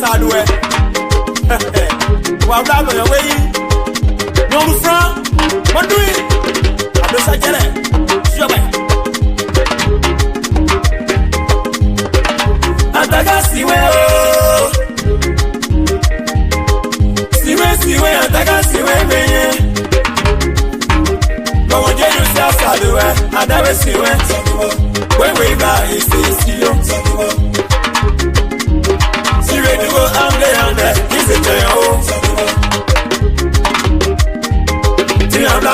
Sadwe. Well, I'm on your way. No, Frank, what do you? I'm just a get it. Sure. Atagasiwe, siwe, atagasiwe, meye. But when you yourself Sadwe, Adawesiwe, when we buy, it's you. Siwe, you go on there, he's a jail. Tiambla,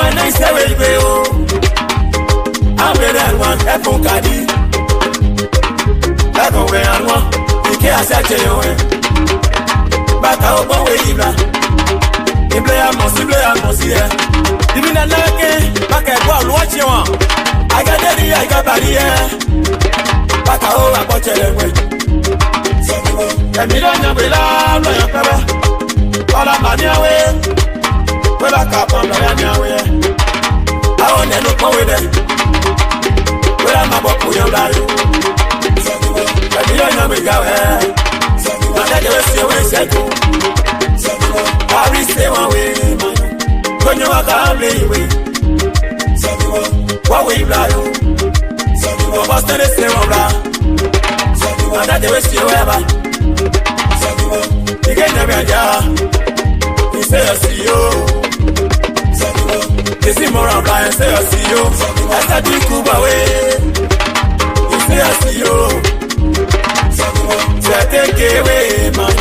and I say, we go. I'm better one, Apple Caddy. I go where I want, you can't say jail. But I'll go away, you play a must here. Even a lucky, back at what watch you want. I got daddy, I got body, back at home, I got you away. And you don't know, we love your pepper. All I'm on your way. Well, I can't on your way. I want to look with it. Well, I'm about to your life. And you don't know, we go ahead. And then you will see where it's at. I will stay one way, man. When you walk out, play away. What we fly, oh, what's the next thing of that? And that they will see wherever. You get them here, you say, I see you. You see more of that, say, I see you. I said, you come away. You say, I see you. Say, take it away, man.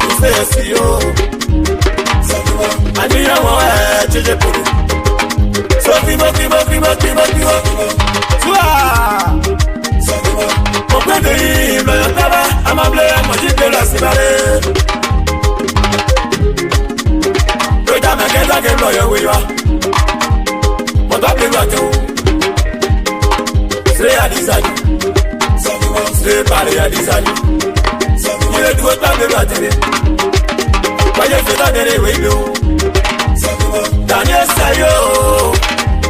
You say, I see you. I need your way to the pool. So, Timo. Open the email, I'm a player, I'm a jitter, Go down and get a lawyer with you. But I'll be right to say, I decide. Say, Paddy, I decide. You do what I'm about to do. But you feel that anyway, you. Daniel Sayo,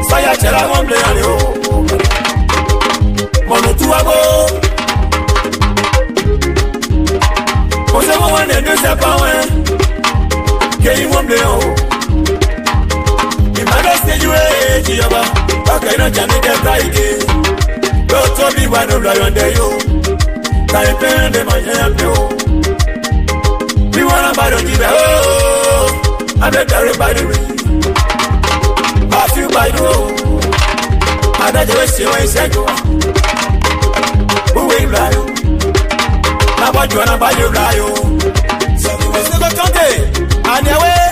Saya Chela won't play on you. Mono to a go. Was the one that does that power? Can you won't play on? You might have stayed away, Giova. Okay, not Janet and Friday. Don't tell me why don't lie on the you. Can't pay them my hand. We want to buy the give. I'm not carried by the way. I feel by the road. I don't know what you say. Who will lie? Now what you want to buy your lie? It's the country. And your way.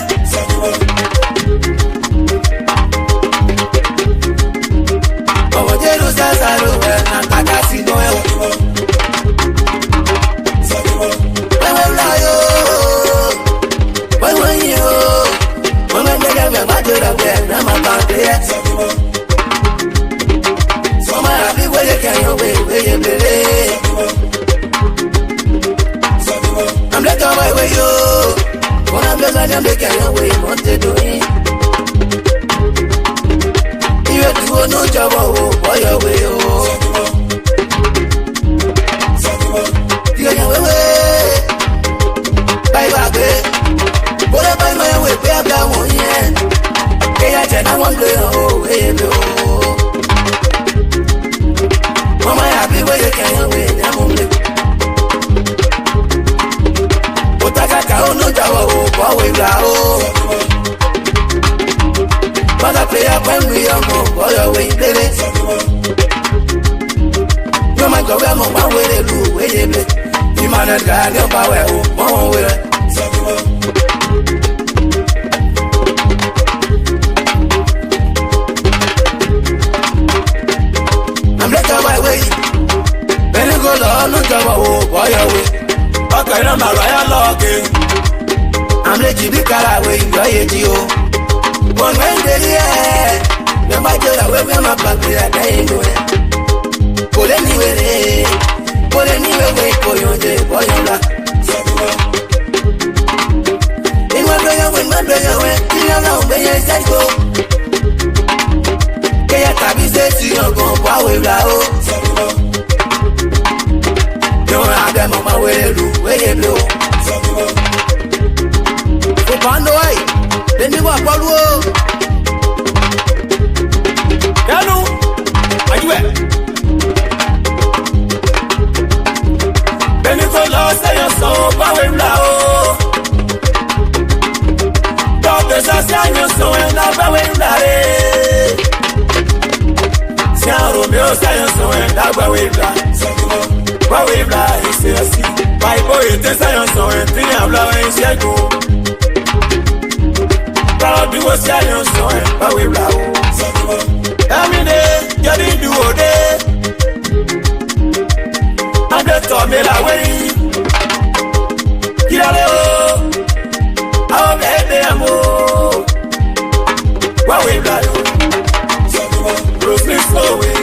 Oh, Jesus, I don't know. I can't see no help. I'm let go away with you. When I'm just like I'm taking away, what to do it. You have to go no job, boy, away, you know, bye bye. What about my way, baby? I want you. I want to go away. Mama, happy where you can away. I'm only. But I got no job. Boy, but I play up when we are more. Boy, away, baby. No man go where my way they do. Where you be? You man and God, your power. One way. No job, boy, away. Okay, I'm a royal login. I'm the GB Caraway, you. One way, the might get away from my back with a day. Put anyway, for your day, boy, you like. In my prayer, when my prayer went, you know, when I said go. Can you tell me, say, you know, go, boy, you like. ye blue. Upando ai, beni wa Bolue. Kanu, ajuwe. Beni ko lo se yo so pa we bla o. Dobe sa yo so na pa we bla re. Si an Romeo sa yo so na pa we bla. Pa we bla ise asi. Bible ite sa yo so ti abla ise go. Proud do was your son, but we blow. Every day, you didn't do all day. I'm just talking away. Get out, I'll be there more. But we blow. Bruce Lee slowly.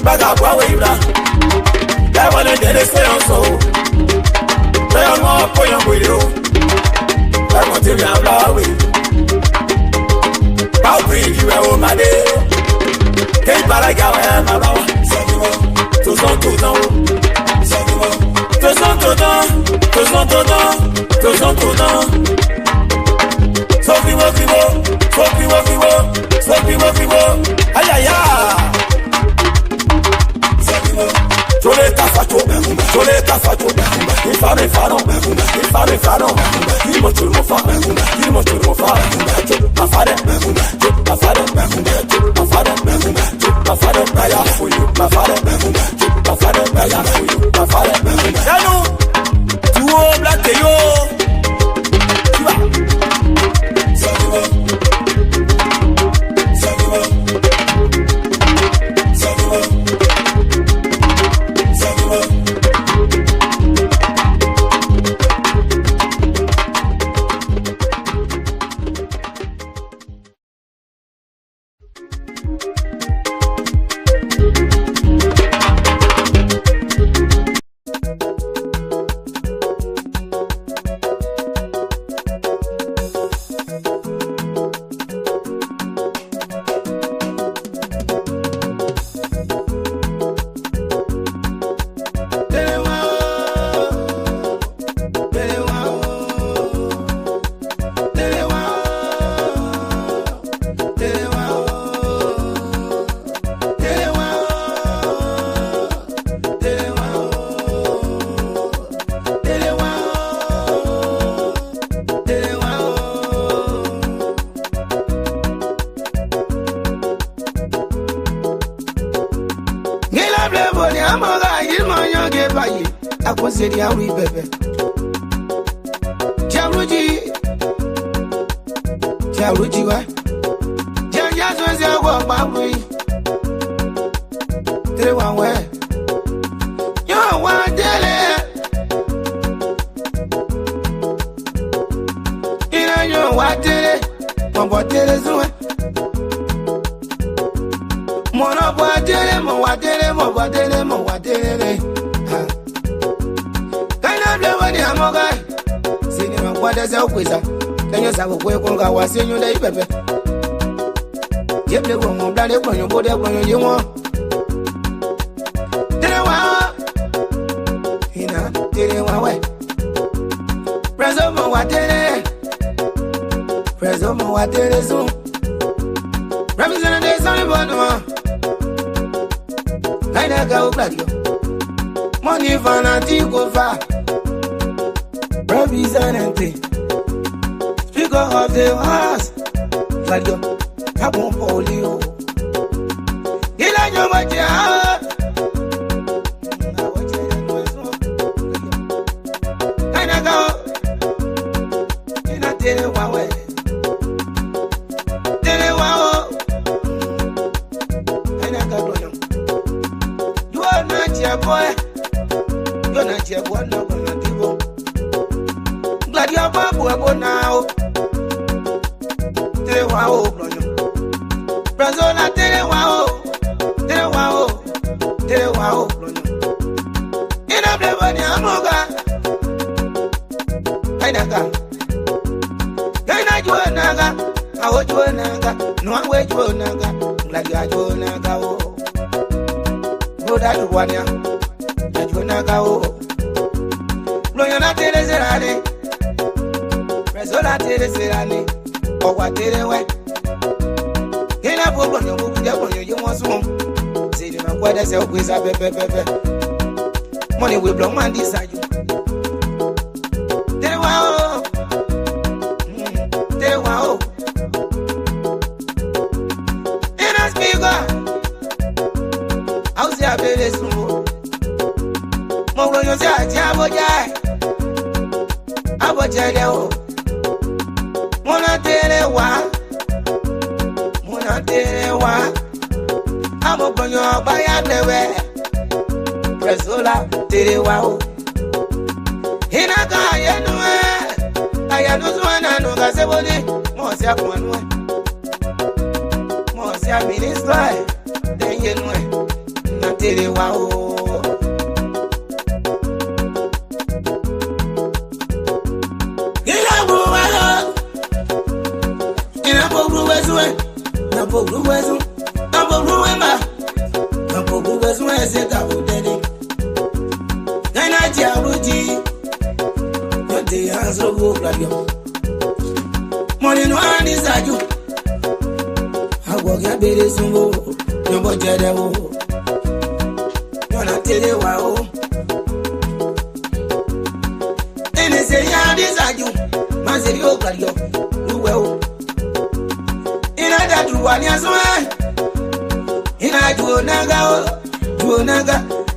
Back up, what we blow. That one and then they stay on so. They are more for your widow. I want to be a flower. I'll bring you a woman. Can't buy a girl and my love. To some to know. To some to know. To some to know. To some to know. So people. Ay, ay, ay. Choleta fato. Il faro. Il moto mo fa. Ma fare. Baya for you. Ma fare. Baya for you. Ma fare. Yanu. Tu o black yo. Money fanatic over. Representative. Speaker of the House. Radio. Capon Polio. Ilanyo Matia. Kanaga. Ina tele wawe. Tele wao. Kanaga dono. You are not your boy. You're not your boy, no one. Glad you're babu now. Tele wao. Brazona tele wao. Tele wao. Ina blebani amoga. Kainaga. Kaina juanaga. Awo juanaga. No awe juanaga. Glad you're juanaga. Go that one ya. Juanaga. Bloyona tere serane. Presola tere serane. Okwa tere we. Kena po blonyo bukuja blonyo you want some. Say the man kwada se okwesa pepe. Money we blow man decide you. Tere wa o. Ina speaker. How's your baby so? Mo yo se ati aboja de o. Mona tere wa. Amo bonyo baya dewe. Presola tere wa o. Ina ka ayanu zwana no ga sebodi. Mo se akwanu. Mo se minister. Den yenwe. Na tere wa o. Money no hand inside you. I walk your baby sumbo. No budget o. You na tell wow. And they say ya inside you. Man say you got you. Do well. In that do one years one. In a do naga.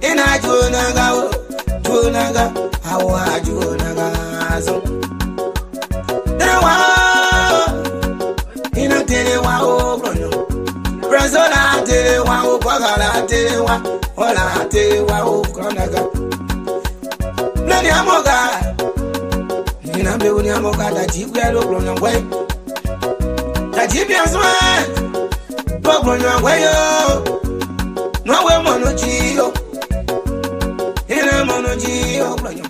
In a do naga. How are you naga so? Ina tere wa o brono. Brazola tere wa o kwagala tere wa. Ola tere wa o kwanaga. Blani amoga. Ina be uni amoga da jibwe lo brono ngwe. Da jibi aswa. Lo brono ngwe yo. No we mono jiyo. Ina mono jiyo brono.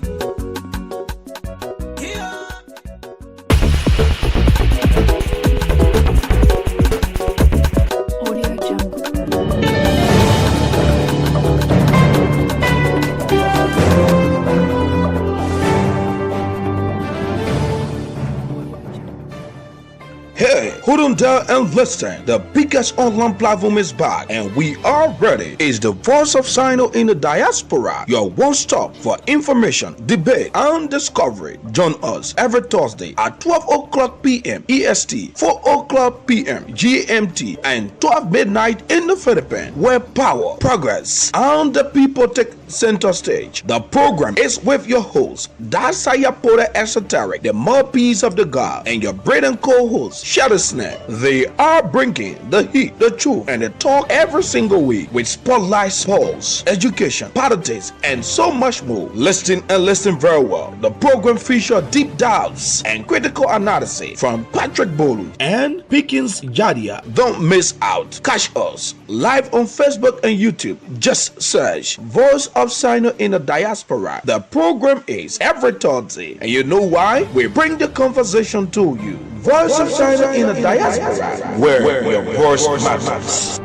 Hold on there and listen. The biggest online platform is back and we are ready. It's the voice of Sinoe in the Diaspora. Your one stop for information, debate, and discovery. Join us every Thursday at 12 o'clock p.m. EST, 4 o'clock p.m. GMT, and 12 midnight in the Philippines, where power, progress, and the people take center stage. The program is with your host, Darke Saryorpodeh Esoteric, the mouthpiece of the God, and your brilliant co-host, Shirley Sneh. They are bringing the heat, the truth, and the talk every single week with spotlight, sports, education, politics, and so much more. Listen and listen very well. The program features deep dives and critical analysis from Patrick Bolue and Pickens Jadia. Don't miss out. Catch us live on Facebook and YouTube. Just search Voice of Sinoe in the Diaspora. The program is every Thursday, and you know why? We bring the conversation to you. Voice of Sinoe in the Diaspora, where your voice matters.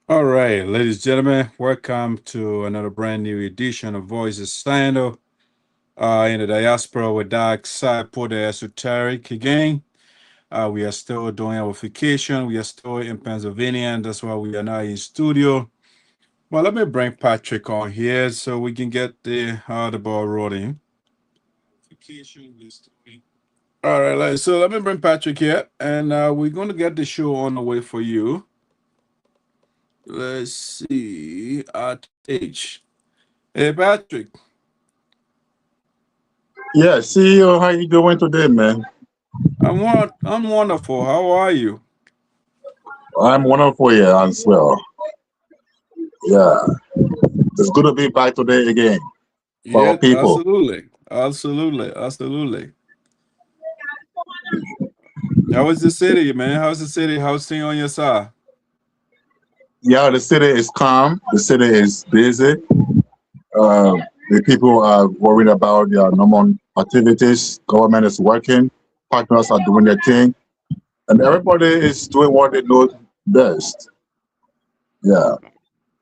All right, ladies and gentlemen, welcome to another brand new edition of Voices Sinoe in the Diaspora with Darke Saryorpodeh Esoteric again. We are still doing our vacation. We are still in Pennsylvania, and that's why we are now in studio. Well, let me bring Patrick on here so we can get the ball rolling. All right, so let me bring Patrick here, and we're going to get the show on the way for you. Let's see at H. Hey, Patrick. Yeah, CEO, how you doing today, man? I'm wonderful. How are you? I'm wonderful, yeah, as well. Yeah, it's good to be back today again for our people. Absolutely. How is the city, man? How's the city? How's things on your side? Yeah, the city is calm. The city is busy. The people are worried about their normal activities. Government is working. Partners are doing their thing. And everybody is doing what they know best. Yeah.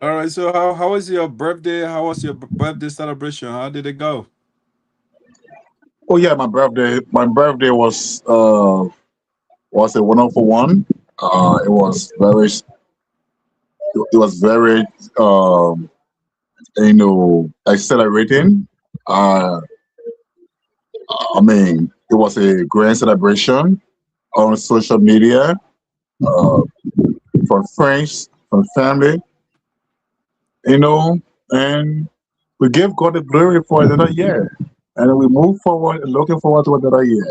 All right. So how was your birthday? How was your birthday celebration? How did it go? Oh yeah, my birthday. My birthday was a wonderful one. It was very. It was very accelerating. Uh, I mean, it was a grand celebration on social media, uh, from friends, from family, and we give God the glory for another year. And we move forward, looking forward to another year.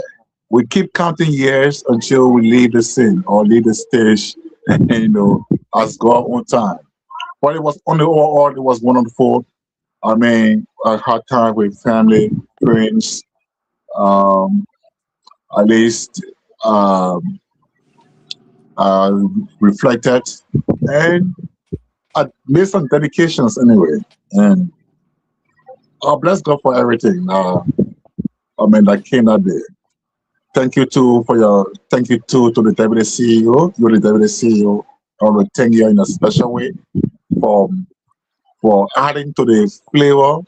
We keep counting years until we leave the scene or leave the stage, as God on time. But it was on the overall, it was wonderful. I mean, I had time with family, friends, um, at least um, reflected, and I made some dedications anyway. And I bless God for everything. That came that day. Thank you to the deputy CEO. You're the deputy CEO. I want to thank you in a special way for adding to the flavor.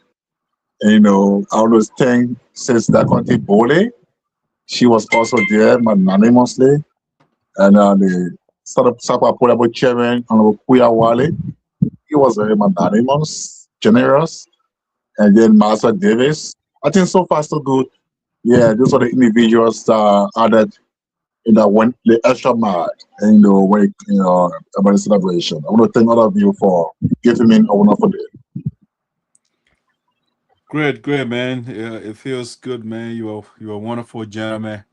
I want to thank Sister Conti Bole. She was also there anonymously. And the Sapa Portable Chairman, Honorable Kuya Wale. He was very magnanimous, generous. And then Master Davis. I think so far so good. Yeah, those are the individuals that added in that went the extra mile, when about the celebration. I want to thank all of you for giving me a wonderful day. Great, man. Yeah, it feels good, man. You're a wonderful gentleman.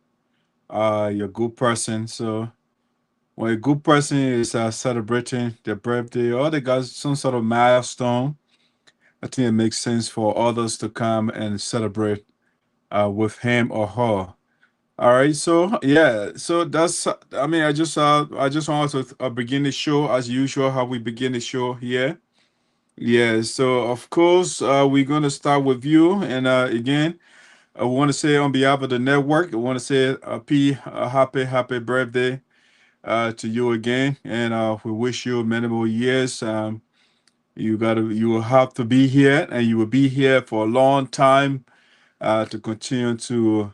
You're a good person. So when a good person is celebrating their birthday or they got some sort of milestone, I think it makes sense for others to come and celebrate with him or her. All right, so yeah, so that's. I mean, I just wanted to begin the show as usual. How we begin the show here. Yeah, so of course we're gonna start with you, and again, I want to say on behalf of the network, I want to say happy birthday to you again, and we wish you many more years. You will have to be here, and you will be here for a long time to continue to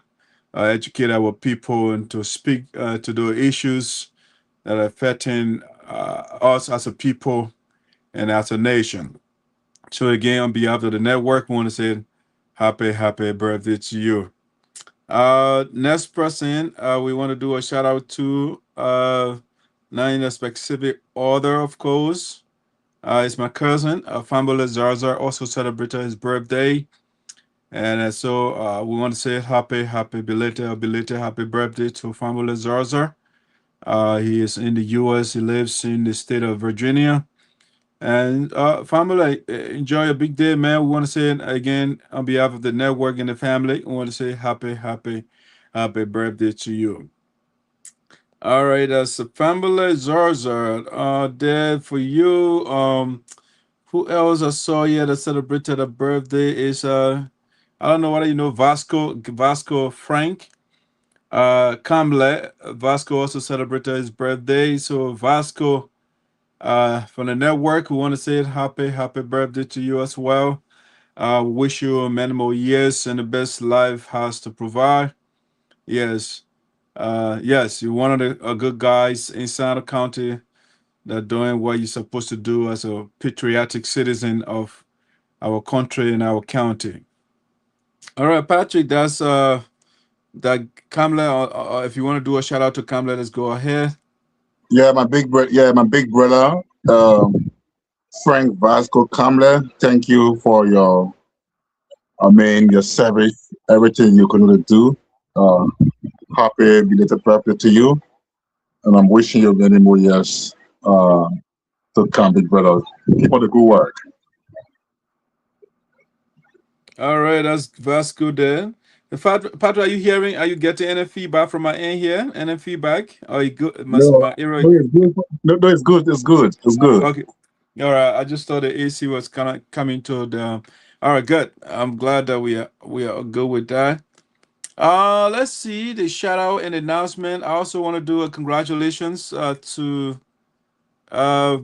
educate our people and to speak to the issues that are affecting us as a people and as a nation. So again, on behalf of the network, we want to say happy birthday to you. Next person, we want to do a shout out to not in a specific order, of course. It's my cousin, Fambula Zarzar, also celebrated his birthday. And so we want to say happy belated happy birthday to Fambula Zarzar. He is in the U.S. He lives in the state of Virginia. And family, enjoy a big day, man. We want to say again on behalf of the network and the family, we want to say happy birthday to you. All right, that's the family Zarzar. There for you. Who else I saw here that celebrated a birthday is I don't know whether you know Vasco Frank. Kamle Vasco also celebrated his birthday. So Vasco from the network, we want to say happy birthday to you as well. Wish you many more years and the best life has to provide. Yes, yes, you're one of the good guys inside the county that doing what you're supposed to do as a patriotic citizen of our country and our county. All right, Patrick, that's that Kamla. If you want to do a shout out to Kamla, let's go ahead. Yeah, my big brother, Frank Vasco Kamle. Thank you for your service, everything you can do. Happy belated birthday to you, and I'm wishing you many more years to come, big brother. Keep on the good work. All right, that's Vasco there. Patrick, are you hearing? Are you getting any feedback from my end here? Any feedback? Are you good? No, My ear. no, it's good. No, it's good. It's good. It's good. Okay. All right. I just thought the AC was kind of coming to All right, good. I'm glad that we are good with that. Let's see the shout out and announcement. I also want to do a congratulations to uh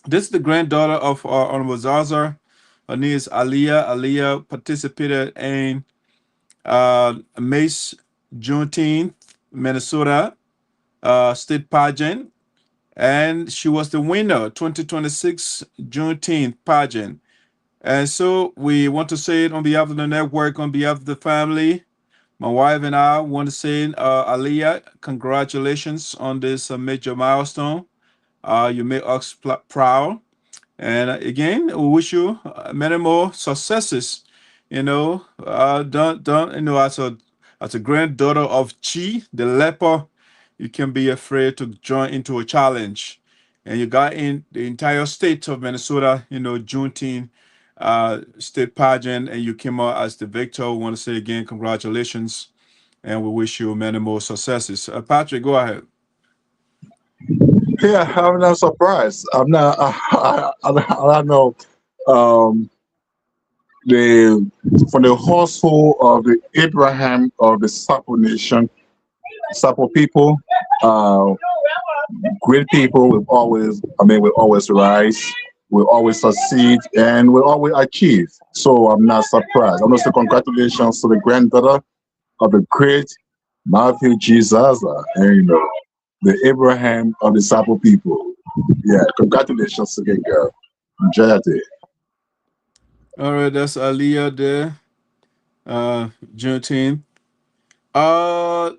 this is the granddaughter of our Honorable Zaza. Her name is Aliyah. Aliyah participated in Mace Juneteenth, Minnesota state pageant, and she was the winner 2026 Juneteenth pageant. And so we want to say it on behalf of the network, on behalf of the family. My wife and I want to say, Aliyah, congratulations on this major milestone. You make us proud. And again, we wish you many more successes. Don't as a granddaughter of Chi, the leper, you can be afraid to join into a challenge. And you got in the entire state of Minnesota, Juneteenth state pageant, and you came out as the victor. We want to say again, congratulations, and we wish you many more successes. Patrick, go ahead. Yeah, I'm not surprised. I'm not. I don't know. The From the household of the Abraham of the Sapo nation, Sapo people, great people will always. Will always rise. Will always succeed, and will always achieve. So I'm not surprised. I'm also congratulations to the granddaughter of the great Matthew Jesus, and the Abraham of the Sapo people. Yeah, congratulations again, girl. Enjoy your day. All right, that's Aliyah there. Juneteenth. I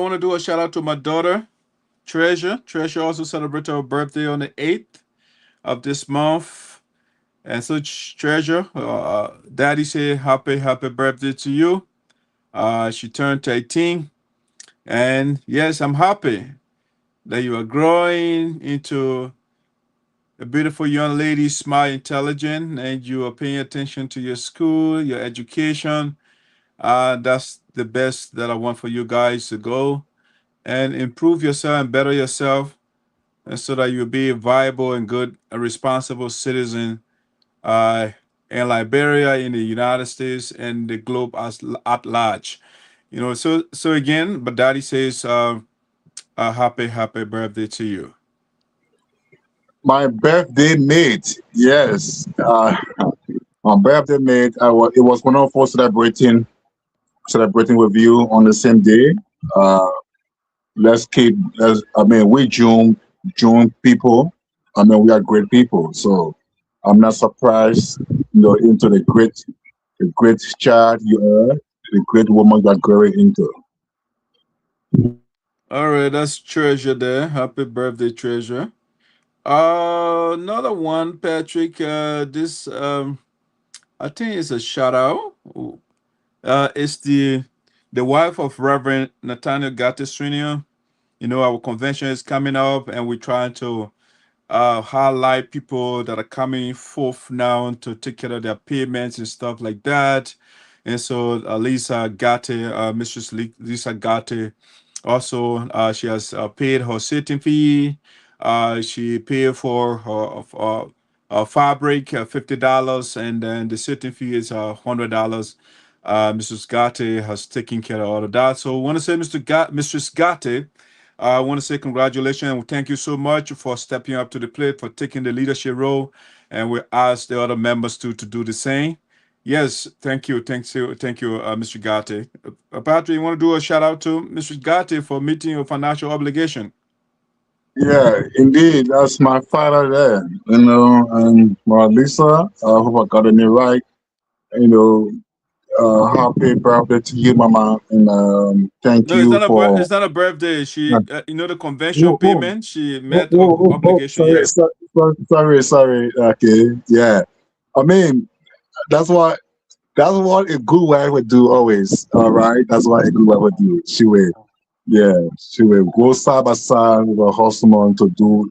want to do a shout out to my daughter, Treasure. Treasure also celebrated her birthday on the 8th of this month. And so, Treasure, Daddy said happy birthday to you. She turned 18. And yes, I'm happy that you are growing into a beautiful young lady, smart, intelligent, and you are paying attention to your school, your education. That's the best that I want for you guys to go and improve yourself and better yourself, and so that you'll be a viable and good, a responsible citizen uh, in Liberia, in the United States, and the globe as at large. So again, but Daddy says, happy birthday to you. My birthday mate, yes. My birthday mate, it was one of us celebrating with you on the same day. We June people. We are great people. So I'm not surprised, into the great child you are, the great woman you are growing into. All right, that's Treasure there. Happy birthday, Treasure. Another one, Patrick. This I think it's a shout out. It's the wife of Reverend Nathaniel Gates Sr. Our convention is coming up, and we're trying to highlight people that are coming forth now to take care of their payments and stuff like that. And so Lisa Gate, Mistress Lisa Gate, also she has paid her sitting fee. She paid for her fabric, $50, and then the sitting fee is $100. Mrs. Gate has taken care of all of that. So I want to say, Mistress Gate, I want to say congratulations and thank you so much for stepping up to the plate, for taking the leadership role, and we ask the other members to do the same. Yes, thank you, Mr. Gate. Patrick, you want to do a shout out to Mr. Gate for meeting your financial obligation? Yeah, indeed, that's my father there. And Lisa, I hope I got the name right. Happy birthday to you, Mama, and thank No, it's you not for. it's not a birthday. She, the convention Oh, payment, she met her obligation. sorry, Yeah. sorry. Okay, yeah. I mean, that's what a good wife would do always. All right, that's what a good wife would do. She will go side by side with her husband to do.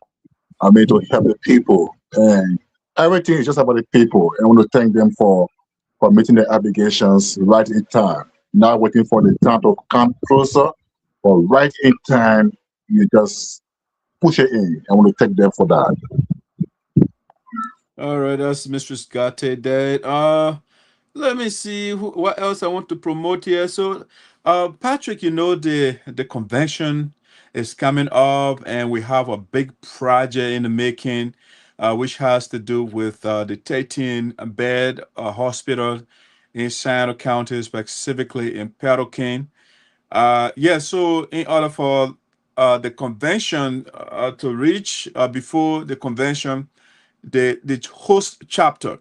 To help the people, and everything is just about the people. I want to thank them for meeting their obligations right in time, not waiting for the time to come closer, but right in time, you just push it in. I want to thank them for that. All right, that's Mistress Gate there. Let me see what else I want to promote here. So, Patrick, you know the convention is coming up, and we have a big project in the making, which has to do with the 13-bed hospital in Sinoe County, specifically in Paroquin. Yeah, so in order for the convention to reach before the convention, the host chapter,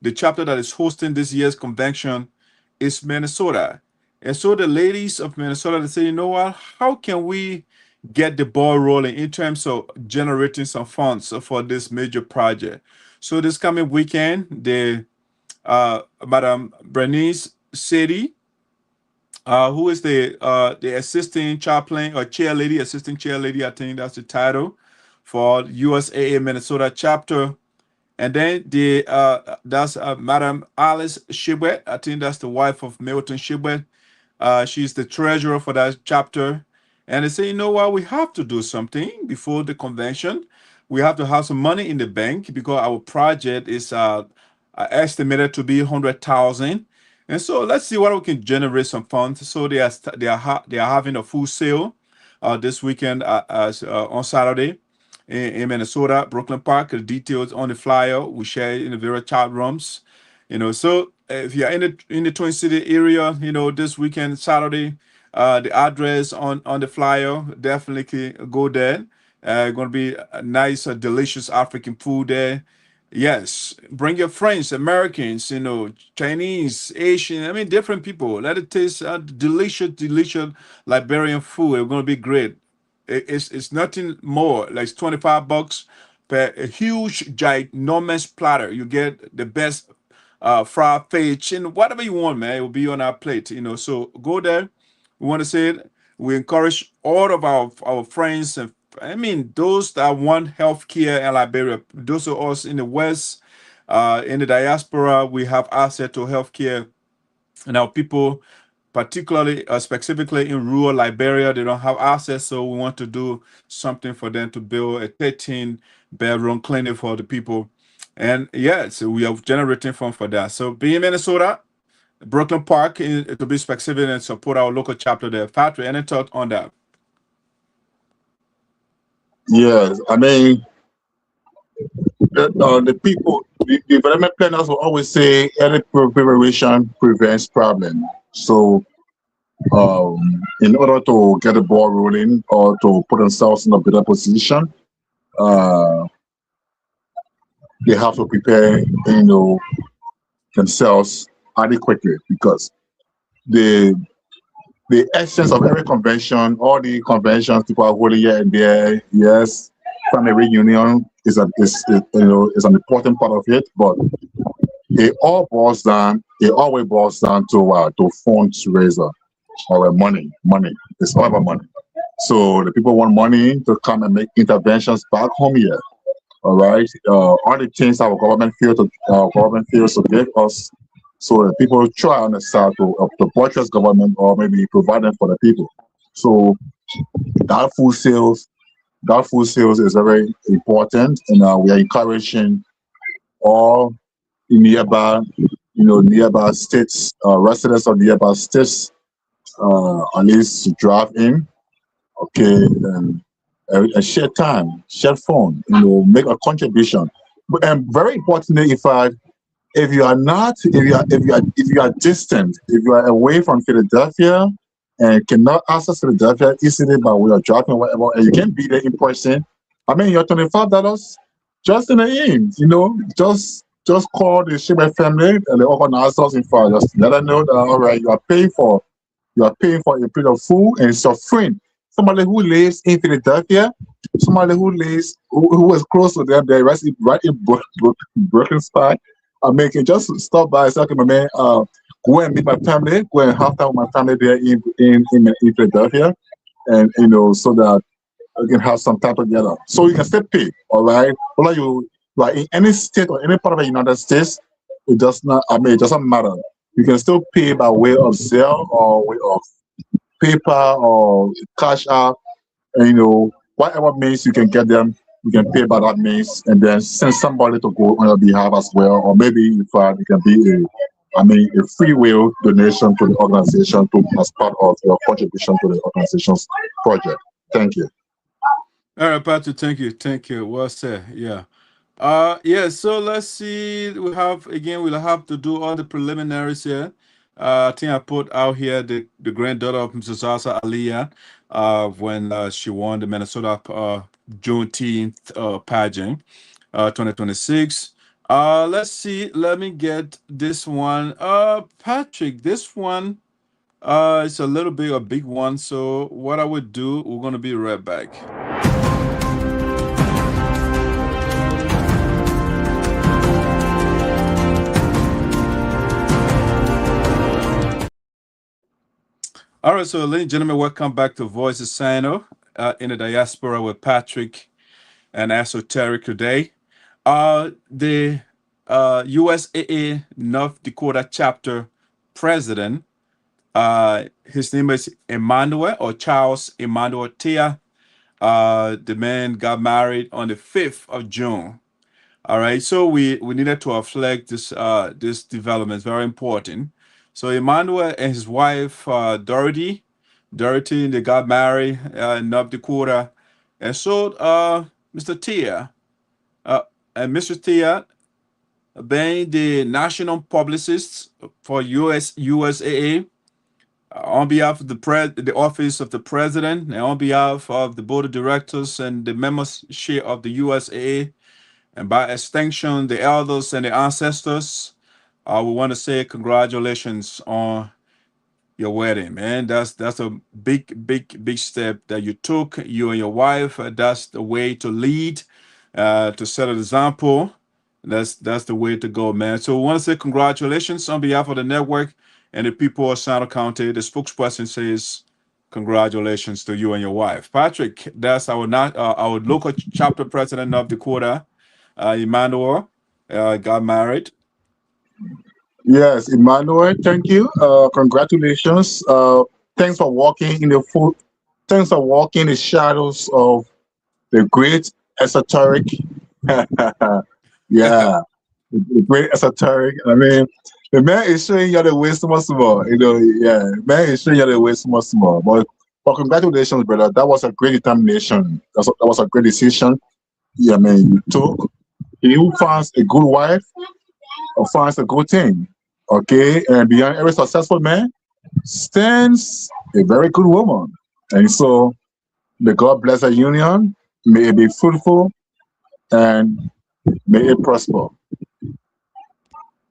the chapter that is hosting this year's convention is Minnesota. And so the ladies of Minnesota, they say, you know what, how can we get the ball rolling in terms of generating some funds for this major project? So this coming weekend, the Madam Bernice Sadie, who is the assistant chaplain or chair lady, assistant chair lady, I think that's the title for USAA Minnesota chapter. And then the that's Madam Alice Shibwet. I think that's the wife of Milton Shibwet. She's the treasurer for that chapter. And they say, you know what, we have to do something before the convention. We have to have some money in the bank because our project is estimated to be 100,000. And so let's see what we can generate some funds. So they are having a full sale this weekend on Saturday in Minnesota, Brooklyn Park. The details on the flyer we share in the various chat rooms. So if you're in the Twin City area, this weekend, Saturday, the address on the flyer, definitely go there. Going to be a nice, delicious African food there. Yes, bring your friends, Americans, Chinese, Asian, I mean, different people. Let it taste delicious Liberian food. It's going to be great. It's nothing more. Like it's $25 per a huge, ginormous platter. You get the best fried fish and whatever you want, man. It will be on our plate, So go there. We want to say it. We encourage all of our friends and those that want healthcare in Liberia. Those of us in the West, in the diaspora, we have access to healthcare, and our people, particularly specifically in rural Liberia, they don't have access. So we want to do something for them to build a 13-bedroom clinic for the people. And yeah, so we are generating funds for that. So be in Minnesota, Brooklyn Park, to be specific, and support our local chapter there. Patrick, any thought on that? Yes, the people, the development planners will always say early preparation prevents problem. So, in order to get the ball rolling or to put themselves in a better position, they have to prepare, themselves adequately, because the essence of every convention, all the conventions people are holding here and there, yes, family reunion is an important part of it, but it always boils down to fundraiser or money. It's all about money. So the people want money to come and make interventions back home here. All right, all the things our government feels to give us, so the people try on the side to buttress government or maybe provide them for the people. So that food sales is very important, and we are encouraging all nearby states, residents of nearby states, at least to drive in, okay, and share time, share phone, make a contribution. And very importantly, if you are distant, if you are away from Philadelphia and cannot access Philadelphia easily by way of driving or whatever, and you can be there in person, your $25 just in the end, just call the Shibwet family and the organizers in fact, just let them know that all right, you are paying for a plate of food, and it's your friend, somebody who lives in Philadelphia, somebody who is close to them, they're right in Brooklyn spot. Can just stop by and say, okay, my man, go and meet my family, go and have time with my family there in Philadelphia, and so that you can have some time together. So you can still pay, all right? Whether you like in any state or any part of the United States, it doesn't matter. You can still pay by way of Zelle or way of paper or cash out, and whatever means you can get them we can pay by that means, and then send somebody to go on your behalf as well, or maybe if it can be a free will donation to the organization as part of your contribution to the organization's project. Thank you. All right, Patrick. Thank you. Well said. Yeah. Yeah. So let's see. We'll have to do all the preliminaries here. I think I put out here the granddaughter of Mrs. Asa Aliyah, when she won the Minnesota Juneteenth pageant, 2026. Let's see. Let me get this one. Patrick, this one, it's a little bit a big one. So what I would do, we're gonna be right back. All right, so ladies and gentlemen, welcome back to Voices Sinoe in the Diaspora with Patrick and Esoteric today. The USAA North Dakota chapter president, his name is Emmanuel or Charles Emmanuel Tia. The man got married on the 5th of June. All right, so we needed to reflect this development. It's very important. So Emmanuel and his wife Dorothy, they got married in North Dakota, and so Mr. Tia and Mr. Tia being the national publicist for USAA on behalf of the office of the president, and on behalf of the board of directors and the membership of the USAA, and by extension the elders and the ancestors. We want to say congratulations on your wedding, man. That's a big step that you took, you and your wife. That's the way to lead, to set an example. That's the way to go, man. So we want to say congratulations on behalf of the network and the people of Sinoe County. The spokesperson says congratulations to you and your wife. Patrick, that's our local chapter president of Dakota, Emmanuel, got married. Yes, Emmanuel, thank you. Congratulations. Thanks for walking in the shadows of the great esoteric. Yeah, the great esoteric. I mean, the man is showing you the way so much more. Yeah, man is showing you the way so much more. But congratulations, brother. That was a great determination. That was a great decision. Yeah, man, you took. He who finds a good wife or finds a good thing. Okay, and behind every successful man stands a very good woman. And so, may God bless the union. May it be fruitful and may it prosper.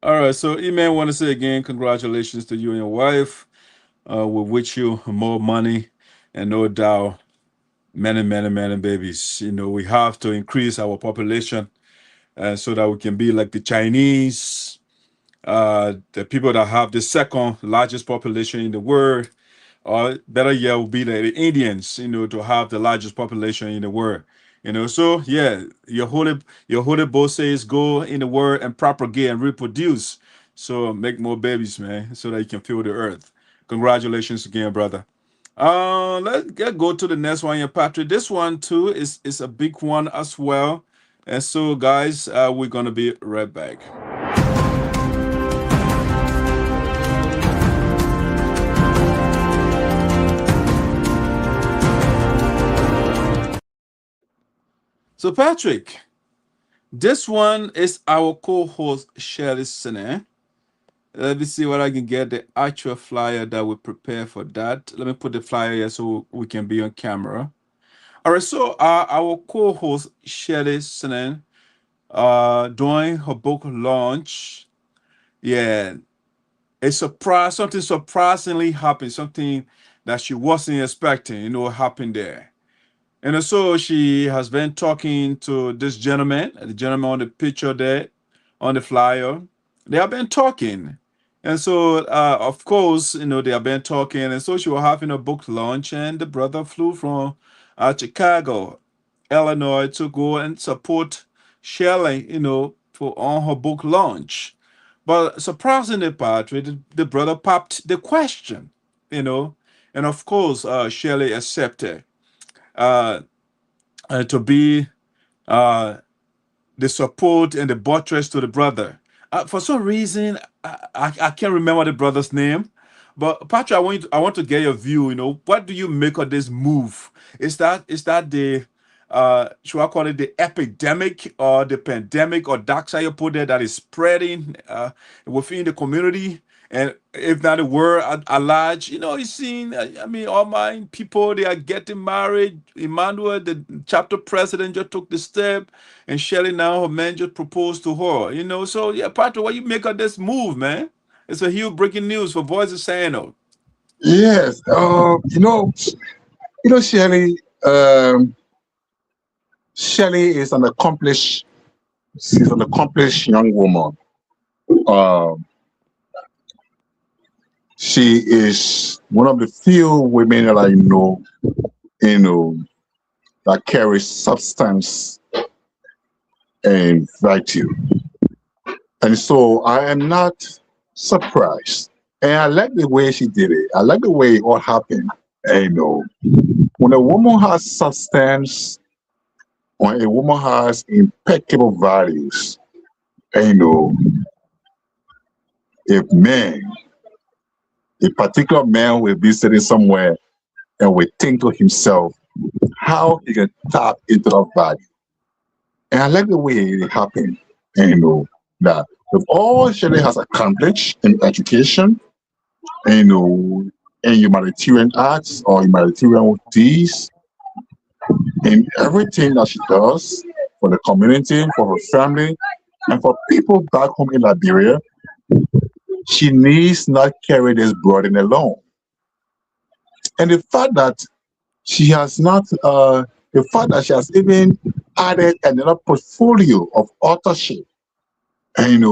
All right, so Eman, want to say again, congratulations to you and your wife. We wish you more money and no doubt many babies. We have to increase our population so that we can be like the Chinese, the people that have the second largest population in the world, or better yet, will be the Indians, to have the largest population in the world. So yeah, your holy boss says go in the world and propagate and reproduce. So make more babies, man, so that you can fill the earth. Congratulations again, brother. Let's go to the next one here, Patrick. This one too is a big one as well. And so, guys, we're gonna be right back. So, Patrick, this one is our co-host Shirley Sneh. Let me see what I can get the actual flyer that we prepare for that. Let me put the flyer here so we can be on camera. All right, so our co-host Shirley Sneh, during her book launch, yeah, something surprisingly happened, something that she wasn't expecting, happened there. And so she has been talking to this gentleman, the gentleman on the picture there, on the flyer. They have been talking. And so, of course, they have been talking. And so she was having a book launch, and the brother flew from Chicago, Illinois, to go and support Shirley, on her book launch. But surprisingly, Patrick, the brother popped the question, and of course, Shirley accepted to be the support and the buttress to the brother. For some reason, I can't remember the brother's name, but Patrick, I want to get your view. You know, what do you make of this move? Is that the should I call it the epidemic or the pandemic or Darke Saryorpodeh that is spreading within the community? And if not the world at large, you know, you seen, I mean, all my people, they are getting married. Emmanuel, the chapter president, just took the step, and Shirley now, her man just proposed to her, you know. So, yeah, Patrick, what you make of this move, man? It's a huge breaking news for Voice of Sinoe. Yes, Shirley. Shirley is she's an accomplished young woman. She is one of the few women that I know, that carries substance and virtue. And so I am not surprised. And I like the way she did it. I like the way it all happened. And, when a woman has substance, when a woman has impeccable values, and, a particular man will be sitting somewhere and will think to himself how he can tap into that value. And I like the way it happened. And that with all Shirley has accomplished in education, and in humanitarian acts or humanitarian deeds, in everything that she does for the community, for her family, and for people back home in Liberia, she needs not carry this burden alone. And the fact that she has not, the fact that she has even added another portfolio of authorship, and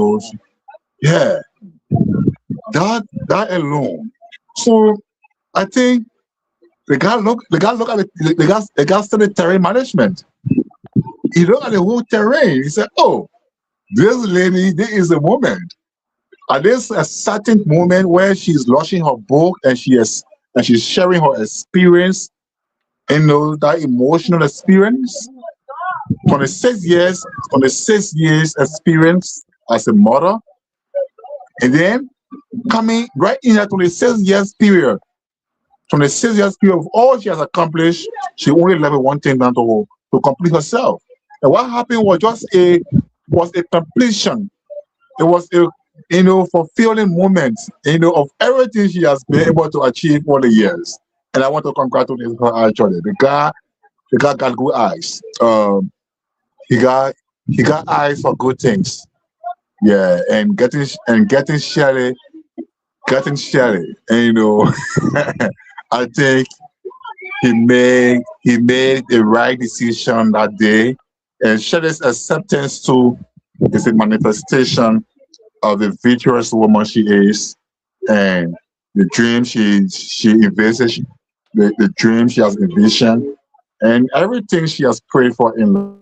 yeah, that alone. So I think the guy look at the guy studied terrain management. He looked at the whole terrain. He said, "Oh, this lady, this is a woman." And there's a certain moment where she's launching her book and she's sharing her experience, that emotional experience from the 6 years experience as a mother, and then coming right in that 26 years period. From the 6 years period of all she has accomplished, she only left one thing down to complete herself. And what happened was just a completion. It was a fulfilling moment, of everything she has been able to achieve over the years. And I want to congratulate her actually. The guy got good eyes. He got eyes for good things. Yeah, and getting Shirley, and I think he made the right decision that day. And Shirley's acceptance too is a manifestation of the virtuous woman she is, and the dream she envisages, the dream she has envisioned, and everything she has prayed for in life.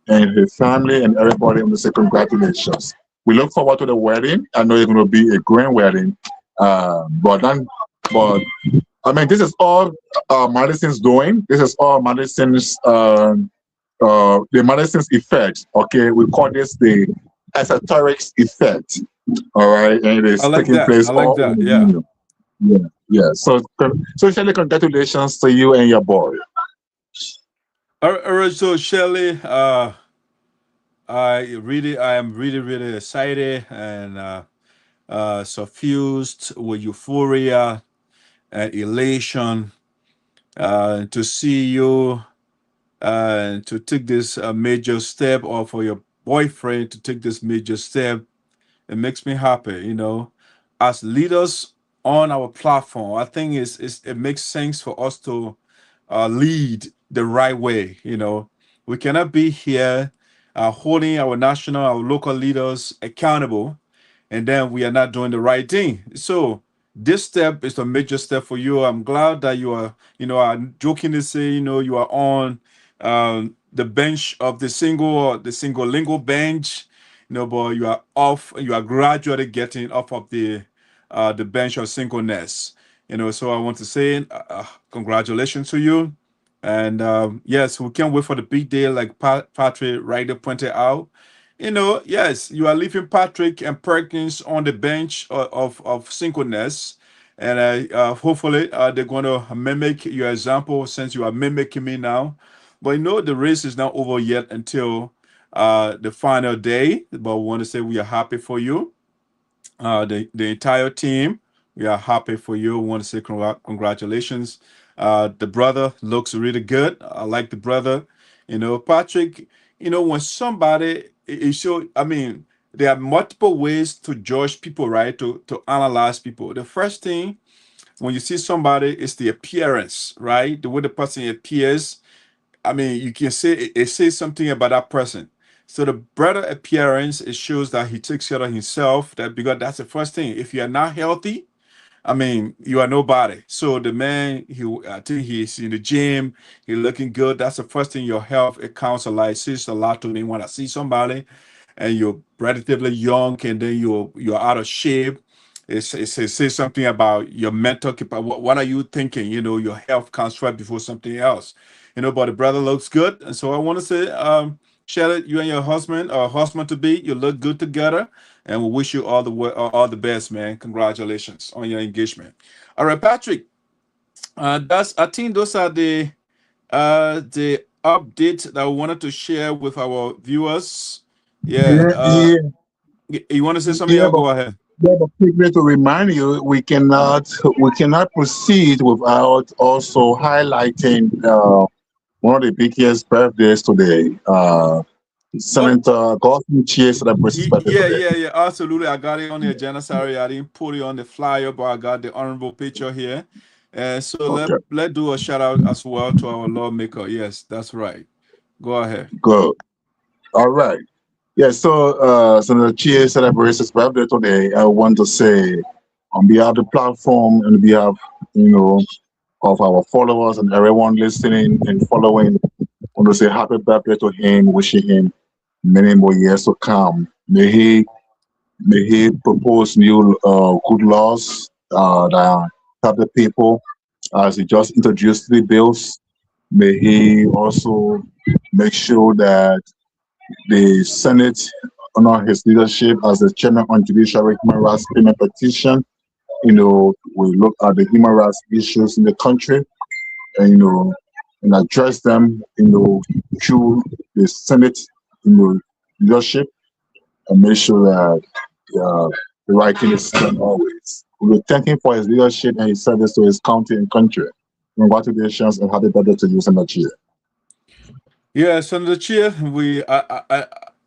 And her family and everybody in the say congratulations. We look forward to the wedding. I know it's going to be a grand wedding, but I mean, this is all Madison's doing. This is all Madison's the Madison's effect. Okay, we call this the esoteric effect. All right, and it is taking place all in the union. Yeah. So Shirley, congratulations to you and your boy. All right, so Shirley, I am really excited and suffused with euphoria and elation to see you to take this major step, or for your boyfriend to take this major step. It makes me happy, as leaders on our platform. I think it makes sense for us to lead the right way. We cannot be here holding our local leaders accountable, and then we are not doing the right thing. So this step is a major step for you. I'm glad that you are, I'm joking to say, you are on the bench of the single lingual bench, but you are off. You are gradually getting off of the bench of singleness. So I want to say congratulations to you. And yes, we can't wait for the big day, like Patrick Ryder pointed out. Yes, you are leaving Patrick and Perkins on the bench of singleness. And hopefully they're going to mimic your example since you are mimicking me now. But the race is not over yet until the final day. But we want to say we are happy for you, the entire team. We are happy for you. We want to say congratulations. The brother looks really good. I like the brother. Patrick. When somebody is so, I mean, there are multiple ways to judge people, right? To analyze people. The first thing when you see somebody is the appearance, right? The way the person appears. I mean, you can say it says something about that person. So the brother appearance, it shows that he takes care of himself. That because that's the first thing. If you are not healthy, I mean, you are nobody. So the man, I think he's in the gym, he's looking good. That's the first thing. Your health, it counts a lot. It says a lot to me when I see somebody and you're relatively young and then you're out of shape. It says something about your mental capacity. What are you thinking? Your health comes right before something else. But the brother looks good. And so I want to say, Charlotte, you and your husband or husband to be, you look good together. And we wish you all the best, man. Congratulations on your engagement. All right, Patrick. That's I think those are the updates that we wanted to share with our viewers. Yeah. Yeah, yeah, You want to say something? yeah, I'll but go ahead. yeah, but quickly to remind you, we cannot proceed without also highlighting one of the biggest birthdays today. Oh, Senator Gordon Chase celebrates his birthday yeah, today. yeah, yeah. Absolutely. I got it on the agenda. Sorry, I didn't put it on the flyer, but I got the honorable picture here. So Okay, let do a shout out as well to our lawmaker. Yes, that's right. Go ahead. good. All right. Yeah, so Senator Chase celebrates his birthday today. I want to say on behalf of the platform and on behalf, you know, of our followers and everyone listening and following, I want to say happy birthday to him, wishing him many more years to come. May he propose new good laws that help the people as he just introduced the bills. May he also make sure that the Senate honor his leadership as the chairman on judiciary human rights payment petition. We look at the human rights issues in the country and and address them, through the Senate, leadership, and make sure that the right thing is done always. We thank him for his leadership and his service to his county and country. Congratulations and happy birthday to you, Senator. Yeah, Senator Chia,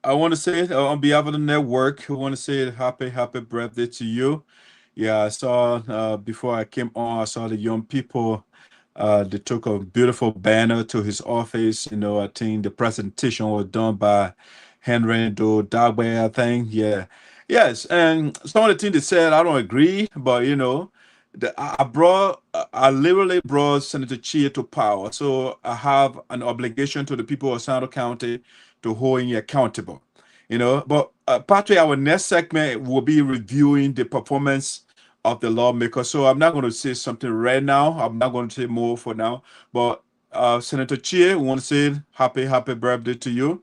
I want to say on behalf of the network, we want to say happy birthday to you. Yeah, I saw before I came on, I saw the young people. They took a beautiful banner to his office. I think the presentation was done by Henry Do Dagwe, I think. Yeah. Yes, and some of the things they said, I don't agree, but I literally brought Senator Chia to power. So I have an obligation to the people of Sinoe County to hold him accountable. But Patrick, our next segment will be reviewing the performance of the lawmaker. So I'm not going to say something right now. I'm not going to say more for now. But Senator Chia, we want to say happy birthday to you.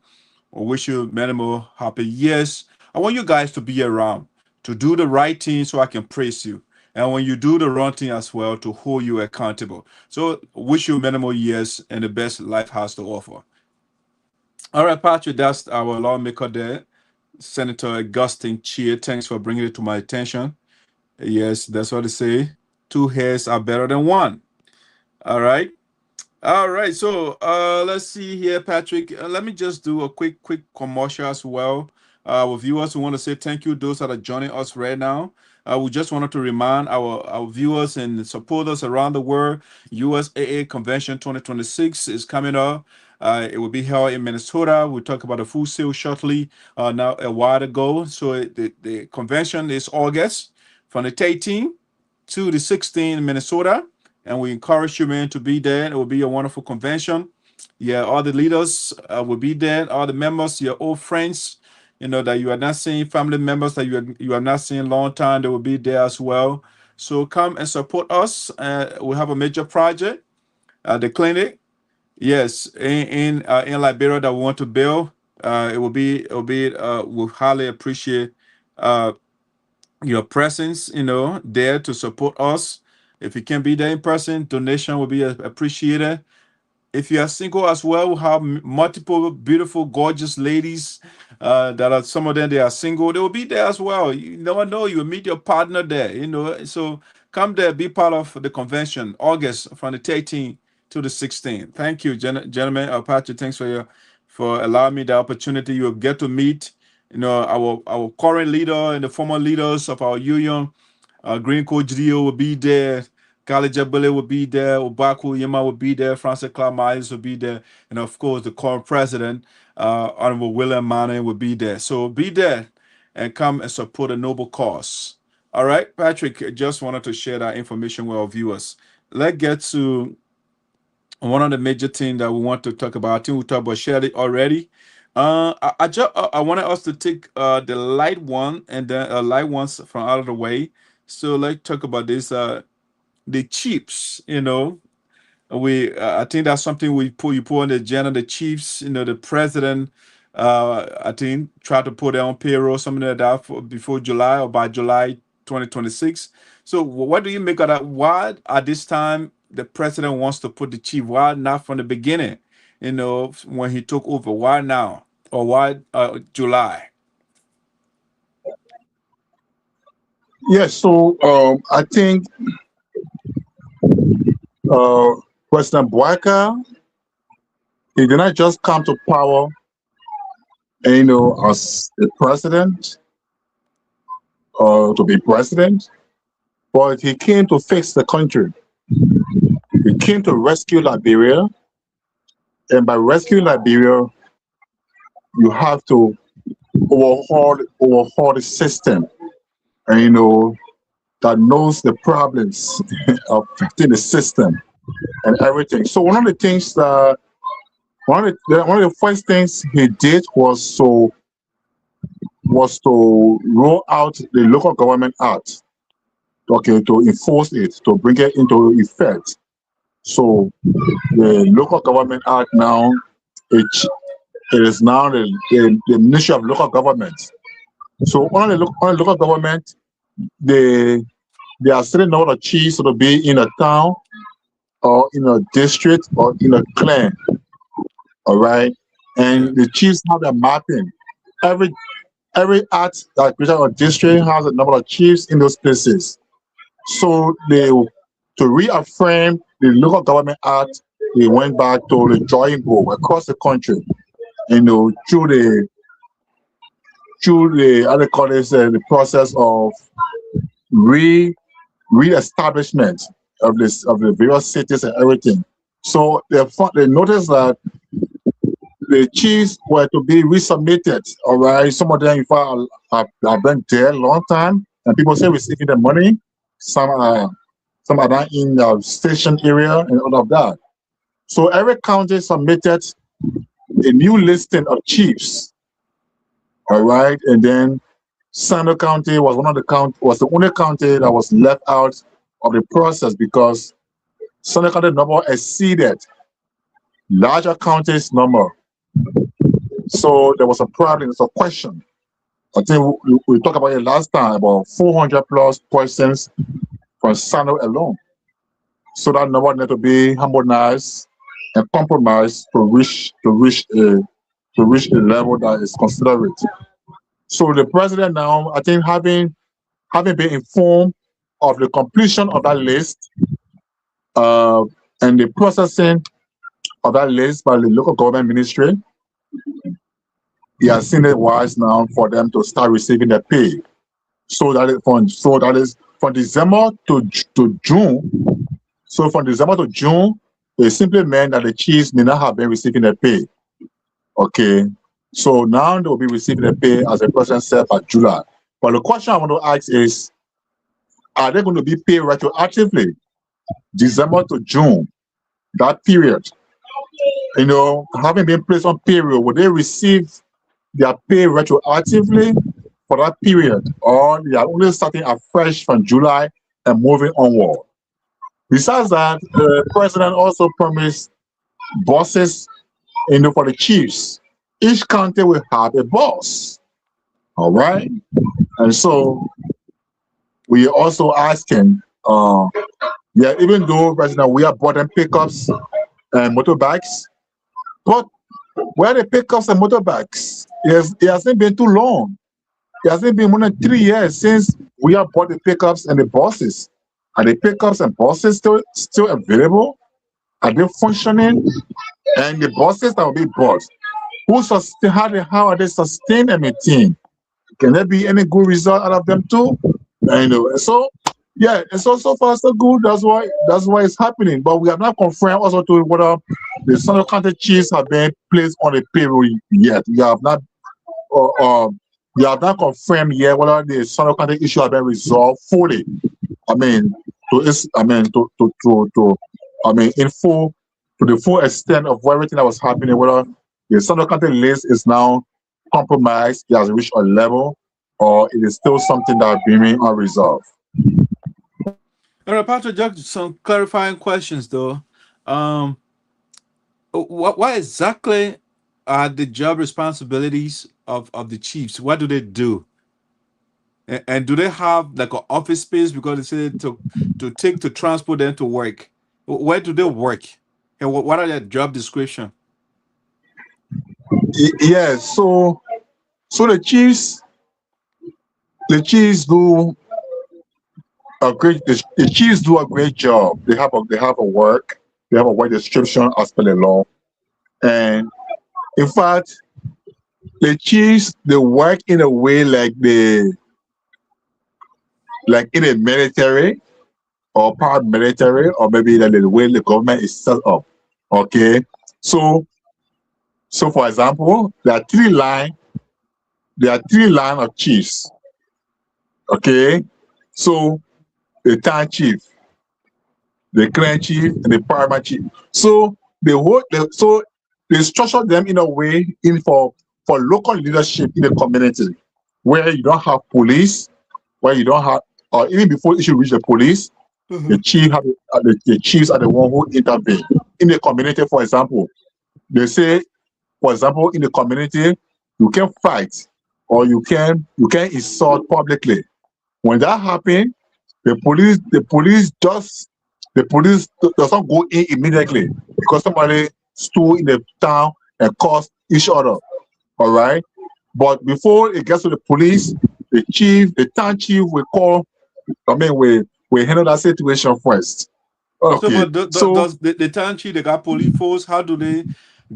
I wish you many more happy years. I want you guys to be around to do the right thing so I can praise you. And when you do the wrong thing as well, to hold you accountable. So wish you many more years and the best life has to offer. All right, Patrick, that's our lawmaker there, Senator Augustine Chia. Thanks for bringing it to my attention. Yes, that's what they say. Two hairs are better than one. All right. All right. So let's see here, Patrick. Let me just do a quick commercial as well. With viewers, we want to say thank you those that are joining us right now. We just wanted to remind our viewers and supporters around the world, USAA Convention 2026 is coming up. It will be held in Minnesota. We'll talk about the full sale shortly. Now a while ago. So the convention is August from the 18th to the 16th in Minnesota. And we encourage you, man, to be there. It will be a wonderful convention. Yeah, all the leaders will be there. All the members, your old friends, that you are not seeing, family members that you are not seeing long time, they will be there as well. So come and support us. We have a major project at the clinic. Yes, in Liberia that we want to build. We'll highly appreciate uh your presence, there to support us. If you can be there in person, donation will be appreciated. If you are single as well, we have multiple beautiful, gorgeous ladies that are, some of them, they are single. They will be there as well. You never know, you will meet your partner there, So come there, be part of the convention, August from the 13th to the 16th. Thank you, gentlemen. Patrick, thanks for allowing me the opportunity. You will get to meet, our current leader and the former leaders of our union. Green Coach Dio will be there. College Abele will be there. Obaku Yema will be there. Francis Clark Myers will be there. And of course, the current president, Honorable William Mane, will be there. So be there and come and support a noble cause. All right, Patrick, just wanted to share that information with our viewers. Let's get to one of the major things that we want to talk about. I think we talked about Shirley already. I wanted us to take the light one and then light ones from out of the way. So let's talk about this. The chiefs, we I think that's something you put on the agenda. The chiefs, the president, I think try to put their own payroll, something like that, before July or by July 2026. So what do you make of that? Why at this time the president wants to put the chief? Why not from the beginning? When he took over, why now? Or why July? Yes, so I think President Boaка, he did not just come to power, as a president, to be president, but he came to fix the country. He came to rescue Liberia, and by rescuing Liberia, you have to overhaul the system, that knows the problems affecting the system and everything. So one of the things that one of the first things he did was to roll out the Local Government Act, to enforce it, to bring it into effect. So the Local Government Act now, it is now the Ministry of Local Government. So on the local government, they are setting out a chiefs to be in a town or in a district or in a clan. All right, and the chiefs have a mapping. Every act that created a district has a number of chiefs in those places. So to reaffirm the Local Government Act, they went back to the drawing board across the country, through the how they call this, the process of re-establishment of the various cities and everything. So they noticed that the chiefs were to be resubmitted. All right, some of them in fact have been there a long time, and people say receiving the money. Some are not in the station area and all of that. So every county submitted a new listing of chiefs. All right, and then Sinoe County was the only county that was left out of the process because Sinoe County number exceeded larger counties' number. So there was a problem, it's a question. I think we talked about it last time, about 400 plus persons from Sinoe alone. So that number needed to be harmonized and compromised to reach a level that is considerate. So the president now, I think, having been informed of the completion of that list and the processing of that list by the local government ministry, he has seen it wise now for them to start receiving their pay. So that is from December to June. So from December to June, it simply meant that the chiefs may not have been receiving their pay. Okay. So now they will be receiving their pay, as the president said, by July. But the question I want to ask is, are they going to be paid retroactively? December to June, that period, having been placed on payroll, will they receive their pay retroactively for that period, or they are only starting afresh from July and moving onward? Besides that, the president also promised bosses, for the chiefs. Each county will have a boss. All right. And so we also asking, even though right now we are bought pickups and motorbikes, but where the pickups and motorbikes? It hasn't been too long. It hasn't been more than 3 years since we have bought the pickups and the buses. Are the pickups and buses still available? Are they functioning? And the buses that will be bought, how are they sustained and maintained? Can there be any good result out of them too? So yeah, and so far so good. That's why it's happening. But we have not confirmed also to whether the Sinoe County chiefs have been placed on the payroll yet. We have not confirmed yet whether the Sinoe County issue has been resolved fully. In the full extent of everything that was happening, whether the Sinoe County list is now compromised, it has reached a level, or it is still something that remains unresolved. All right, Patrick, just some clarifying questions though. What exactly are the job responsibilities of the chiefs? What do they do? And do they have like an office space because they say to transport them to work? Where do they work? And what are their job description? Yes, so the chiefs do a great job. They have a work description as per the law, and in fact, the chiefs they work in a way like in a military or paramilitary, or maybe like the way the government is set up. Okay, so for example, there are three lines of chiefs. Okay, so the town chief, the clan chief, and the paramount chief. So they structure them in a way for local leadership in the community, where you don't have police, where you don't have, or even before you should reach the police, the chiefs are the one who intervene in the community. For example, they say, for example, in the community, you can fight or you can insult publicly. When that happens, the police does not go in immediately because somebody stood in the town and caused each other. All right, but before it gets to the police, the town chief will handle that situation first. Okay. So does the town chief, they got police force? How do they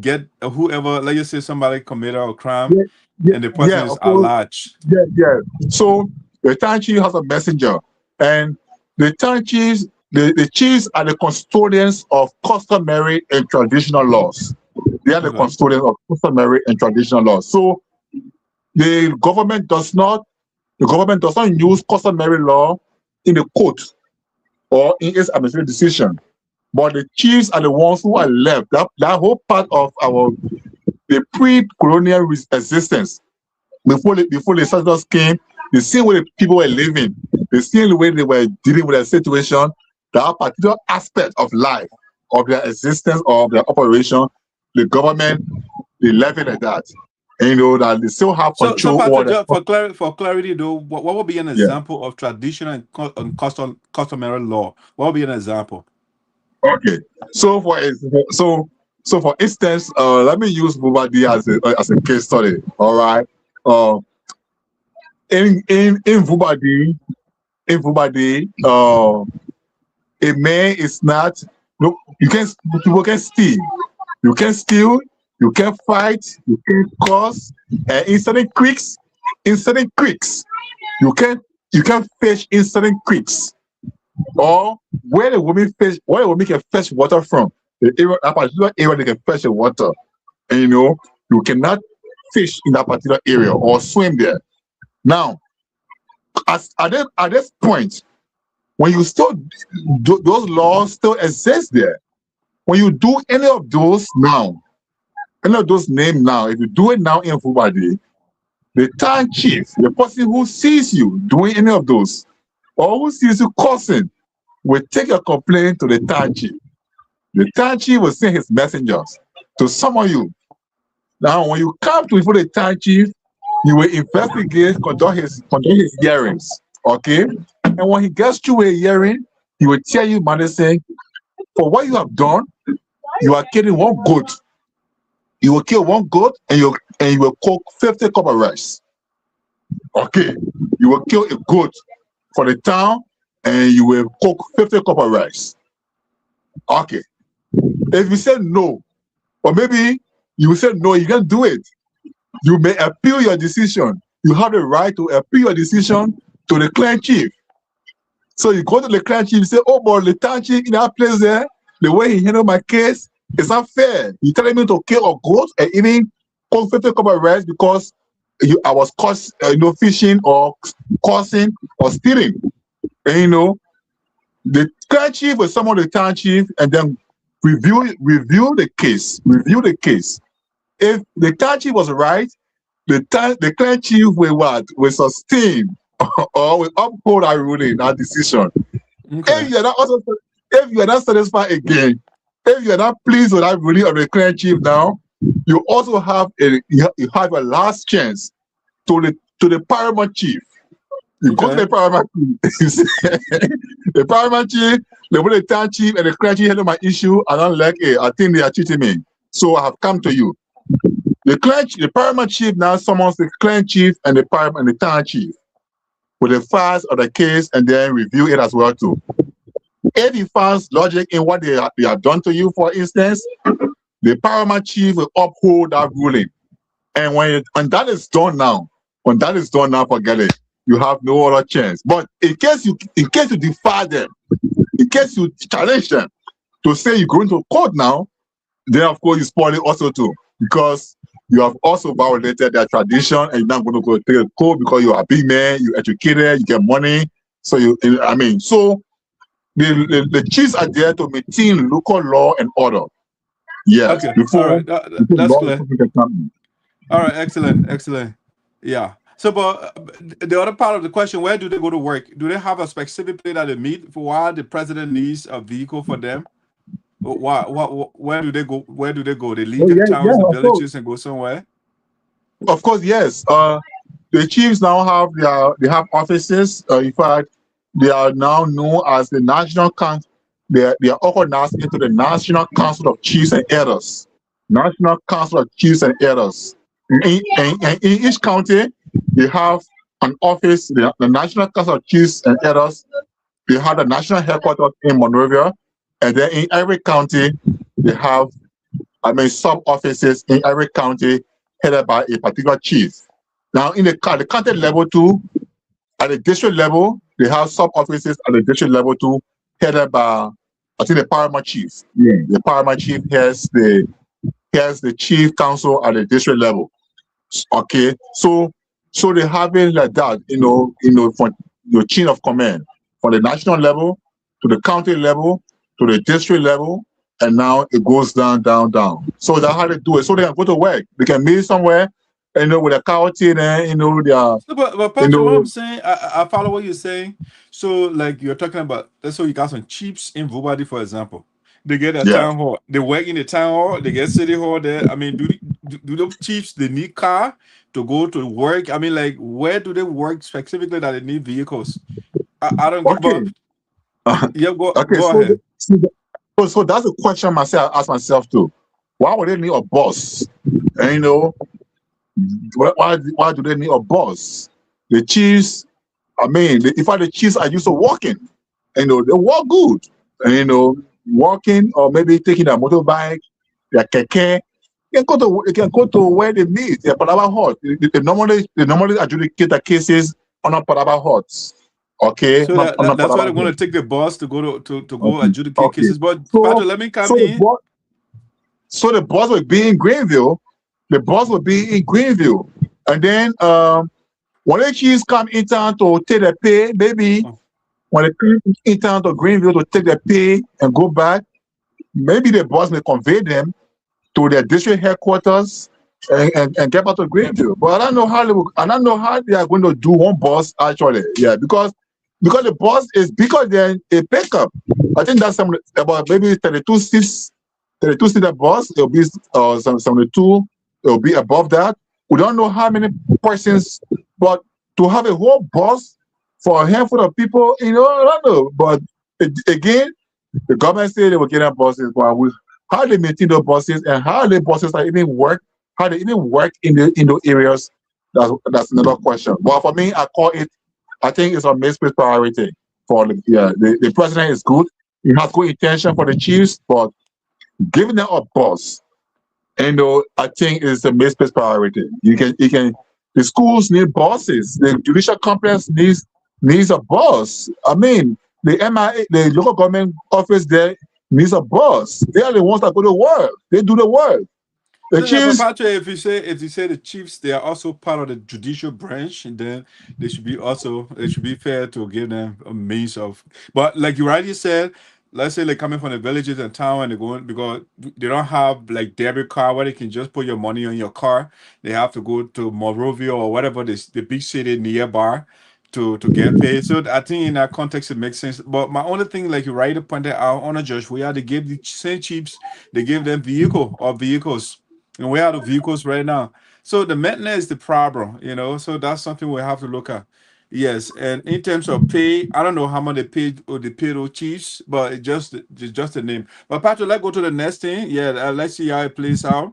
get whoever, like you say, somebody committed a crime and the person is at large? Yeah. So the town chief has a messenger, and the town chiefs, the chiefs are the custodians of customary and traditional laws. They are the custodians of customary and traditional laws. So the government does not use customary law in the court or in its administrative decision. But the chiefs are the ones who are left. That whole part of the pre-colonial existence, before the settlers came, the same way the people were living, the same way they were dealing with a situation, that particular aspect of life, of their existence, of their operation, the government, they left it like that. And that they still have control over. For clarity though, what would be an example of traditional and customary law? What would be an example? Okay, so for instance, let me use VOSD as a case study. All right, in VOSD, a man is not. No, people can steal. You can steal. You can fight. You can cause. And in certain creeks, you can fish in certain creeks. Or where the women can fetch water from, that particular area they can fetch the water, and you cannot fish in that particular area or swim there. Now, at this point, when you still those laws still exist there. When you do any of those names now, if you do it now in VOSD, the town chief, the person who sees you doing any of those, or who sees you causing, will take a complaint to the town chief. The town chief will send his messengers to summon you. Now, when you come to before the town chief, you will investigate, conduct his hearings, okay? And when he gets to a hearing, he will tell you, saying, for what you have done, you are killing one goat. You will kill one goat and you will cook 50 cups of rice. Okay, you will kill a goat for the town and you will cook 50 cups of rice. Okay. If you say no, or maybe you will say no, you can't do it, you may appeal your decision. You have the right to appeal your decision to the clan chief. So you go to the clan chief and say, oh, but the town chief in that place there, the way he handled my case, it's not fair. You're telling me to kill a goat and even cook 50 cups of rice because I was caught, fishing or causing or stealing. And the clan chief will summon the town chief and then review the case. Review the case. If the town chief was right, the clan chief will what? Will sustain or will uphold our ruling, our decision. Okay. If you are not satisfied again, if you are not pleased with that ruling of the clan chief now, you also have a last chance to the paramount chief. You go to the paramount chief. The paramount chief, the town chief, and the clan chief handle my issue. And I'm like, hey, I think they are cheating me. So I have come to you. The paramount chief now summons the clan chief and the town chief with the files of the case and then review it as well too. If he finds logic in what they have done to you, for instance, the paramount chief will uphold that ruling. And when that is done now, forget it. You have no other chance. But in case you defy them, in case you challenge them to say you're going to court now, then of course you spoil it also too, because you have also violated their tradition and you're not going to go take a court because you are a big man, you're educated, you get money. So the chiefs are there to maintain local law and order. Yes. Okay. All right. That's clear. All right. Excellent. Yeah. So, but the other part of the question, where do they go to work? Do they have a specific place that they meet for why the president needs a vehicle for them? Where do they go? They leave their towns and villages and go somewhere? Of course, yes. The chiefs now have offices. In fact, they are now known as the National Council. They are organized into the National Council of Chiefs and Elders. National Council of Chiefs and Elders. In each county, they have an office. The National Council of Chiefs and Elders. They have the national headquarters in Monrovia, and then in every county, they have, sub offices in every county headed by a particular chief. Now, in the county level too, at the district level, they have sub offices at the district level too, headed by, I think, the paramount chief. Yeah. The paramount chief has the chief council at the district level. Okay, so they have it like that, from your chain of command, from the national level to the county level to the district level, and now it goes down. So that's how they do it. So they can go to work. They can meet somewhere, with a county, they are. But Patrick, what I'm saying, I follow what you're saying. So, like you're talking about, let's say you got some chiefs in Vubadi, for example. They get a town hall. They work in the town hall. They get city hall there. Do those chiefs, they need car to go to work? Where do they work specifically that they need vehicles? I don't give up. Go ahead. So that's a question I ask myself too. Why would they need a boss? And why do they need a boss? The chiefs, in fact, the chiefs are used to walking. They walk good. And walking or maybe taking a motorbike, their keke, they can go to where they meet, their Palaba hut. They normally adjudicate the cases on a Palaba huts. Okay. So that's why they're going to take the bus to go adjudicate cases. But Patrick, let me come in. So the boss will be in Greenville. And then when the chiefs come in town to take their pay, maybe when they come in town to Greenville to take their pay and go back, maybe the boss may convey them to their district headquarters and get back to Greenville. But I don't know how they are going to do one boss actually. Yeah, because because the bus is bigger than a pickup. I think that's about maybe 32 seats, 32 seater bus. It'll be 72. It'll be above that. We don't know how many persons, but to have a whole bus for a handful of people, I don't know. But again, the government said they were getting buses, but how they maintain those buses and how the buses are even work, how they even work in those areas, that's another question. But for me, I think it's a misplaced priority. The president is good. He has good intention for the chiefs, but giving them a bus, I think it's a misplaced priority. The schools need buses. The judicial complex needs a bus. I mean, the MIA, the local government office there needs a bus. They are the ones that go to work. They do the work. The chiefs. Patrick, if you say the chiefs, they are also part of the judicial branch, and then it should be fair to give them a means of. But like you rightly said, let's say they're coming from the villages and town and they're going because they don't have like debit card where they can just put your money on your car. They have to go to Monrovia or whatever the big city nearby to get paid. So I think in that context it makes sense. But my only thing, like you rightly pointed out, Honor Judge, we had to give the same chiefs, they give them vehicles. And we have the vehicles right now. So the maintenance is the problem, So that's something we have to look at. Yes, and in terms of pay, I don't know how much they paid or the payroll chiefs, but it's just a name. But Patrick, let's go to the next thing. Yeah, let's see how it plays out.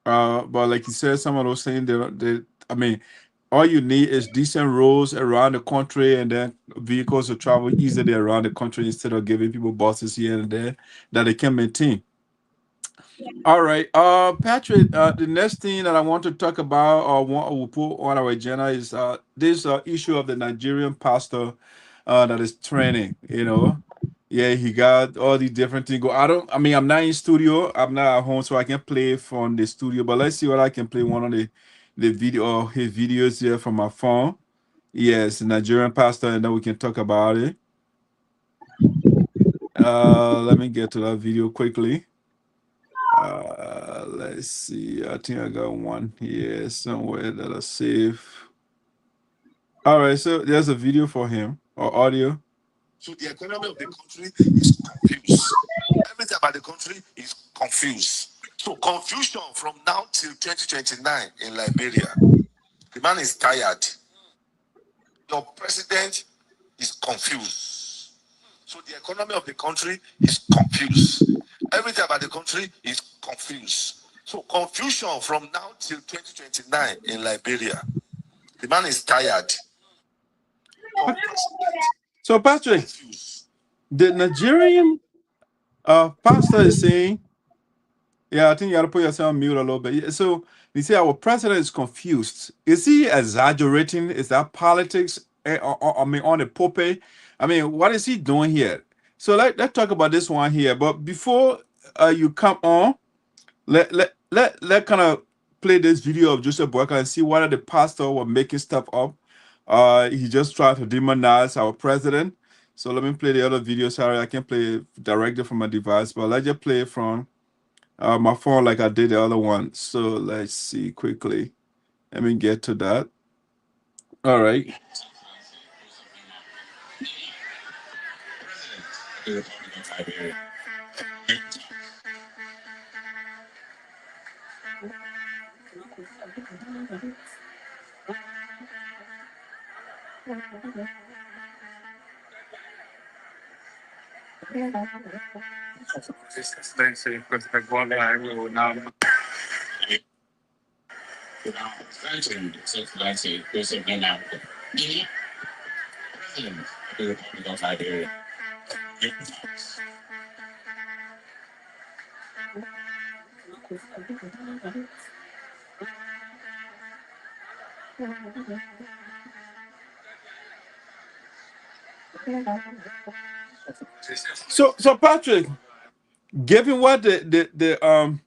But like you said, some of those things, I mean, all you need is decent roads around the country, and then vehicles to travel easily around the country instead of giving people buses here and there that they can maintain. All right, Patrick. The next thing that I want to talk about, or we'll put on our agenda, is this issue of the Nigerian pastor that is training. Yeah, he got all these different things. I'm not in studio. I'm not at home, so I can play from the studio. But let's see what I can play. One of the video, his videos here from my phone. Yes, Nigerian pastor, and then we can talk about it. Let me get to that video quickly. Let's see. I think I got one here somewhere that I save. All right, so there's a video for him or audio. So the economy of the country is confused. Everything about the country is confused. So confusion from now till 2029 in Liberia. The man is tired. Your president is confused. So the economy of the country is confused. Everything about the country is confused. So confusion from now till 2029 in Liberia. The man is tired. So Patrick, the Nigerian pastor is saying, yeah, I think you got to put yourself on mute a little bit. Yeah, so they say our president is confused. Is he exaggerating? Is that politics? On the pulpit? What is he doing here? So let's talk about this one here. But before you come on, let kind of play this video of Joseph Boyka and see whether the pastor was making stuff up. He just tried to demonize our president. So let me play the other video. Sorry, I can't play it directly from my device, but let's just play it from my phone like I did the other one. So let's see quickly. Let me get to that. All right. Excellency, President Bola, I will now. Excellency, Joseph Bola, President of the Republic of Liberia. So Patrick, given what the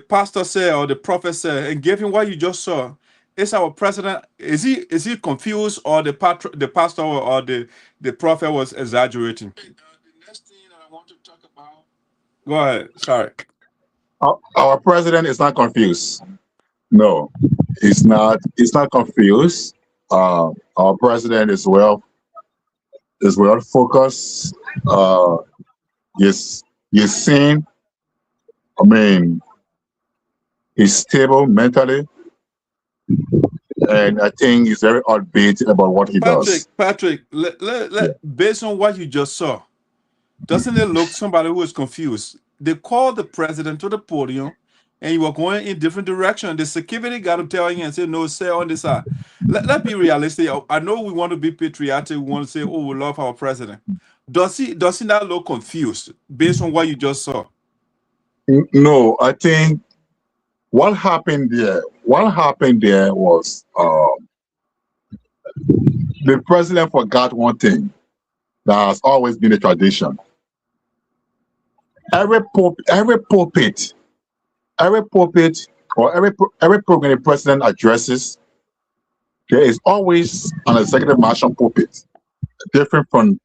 pastor said or the prophet said, and given what you just saw, is our president, is he confused, or the pastor or the prophet was exaggerating? The next thing that I want to talk about. Go ahead. Sorry. Our president is not confused. No, he's not. He's not confused. Our president is well is well focused. Yes, you're seen. I mean, he's stable mentally, and I think he's very upbeat about what he does. Patrick, based on what you just saw, doesn't it look somebody who is confused? They called the president to the podium, and you were going in different direction. The security got to tell you and say, no, stay on this side. Let's be realistic. I know we want to be patriotic. We want to say, oh, we love our president. Does he not look confused based on what you just saw? No, I think what happened there was the president forgot one thing that has always been a tradition. Every pulpit or every program the president addresses, there is always an executive marshal pulpit, different from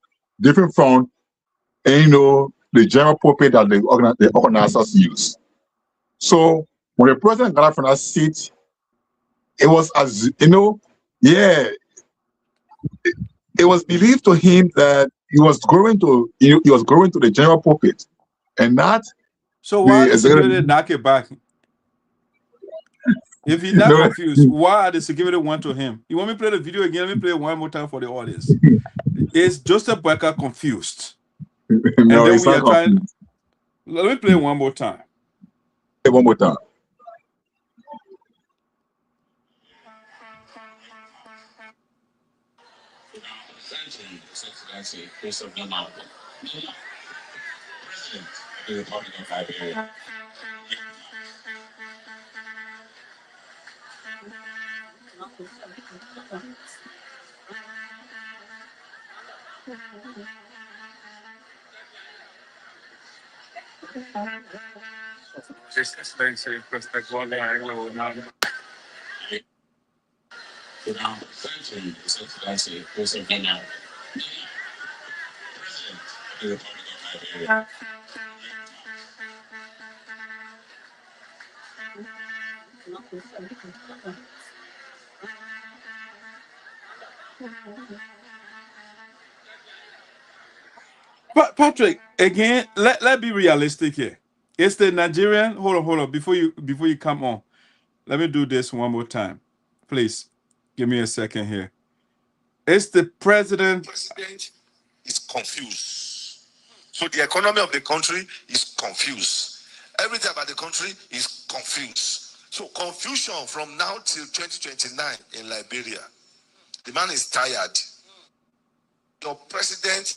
the general pulpit that the organizers use. So when the president got up from that seat, it was it was believed to him that he was going to the general pulpit, and not. So why the security knock it back? If he's not confused, why the security went to him? You want me to play the video again? Let me play it one more time for the audience. Is Joseph Boyka confused? No, he's not confused. Let me play it one more time. One more time. Host of the Republic of Liberia. Patrick, again, let be realistic here. It's the Nigerian. Hold on. Before you come on, let me do this one more time, please. Give me a second here. It's the president. The president is confused. So the economy of the country is confused. Everything about the country is confused. So confusion from now till 2029 in Liberia. The man is tired. Your president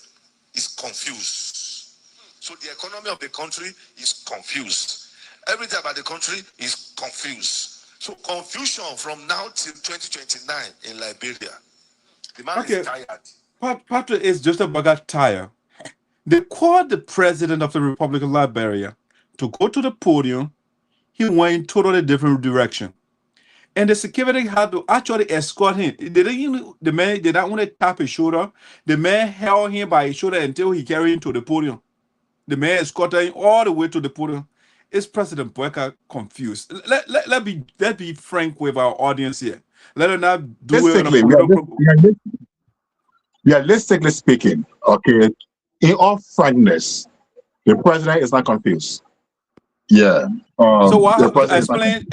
is confused. So the economy of the country is confused. Everything about the country is confused. So confusion from now till 2029 in Liberia. The man is tired. Patrick is just about tired. They called the president of the Republic of Liberia to go to the podium. He went in totally different direction. And the security had to actually escort him. The man did not want to tap his shoulder. The man held him by his shoulder until he carried him to the podium. The man escorted him all the way to the podium. Is President Boyka confused? Let be frank with our audience here. Let us not do it. Realistically speaking, okay, in all frankness, the president is not confused. Yeah. So what happened?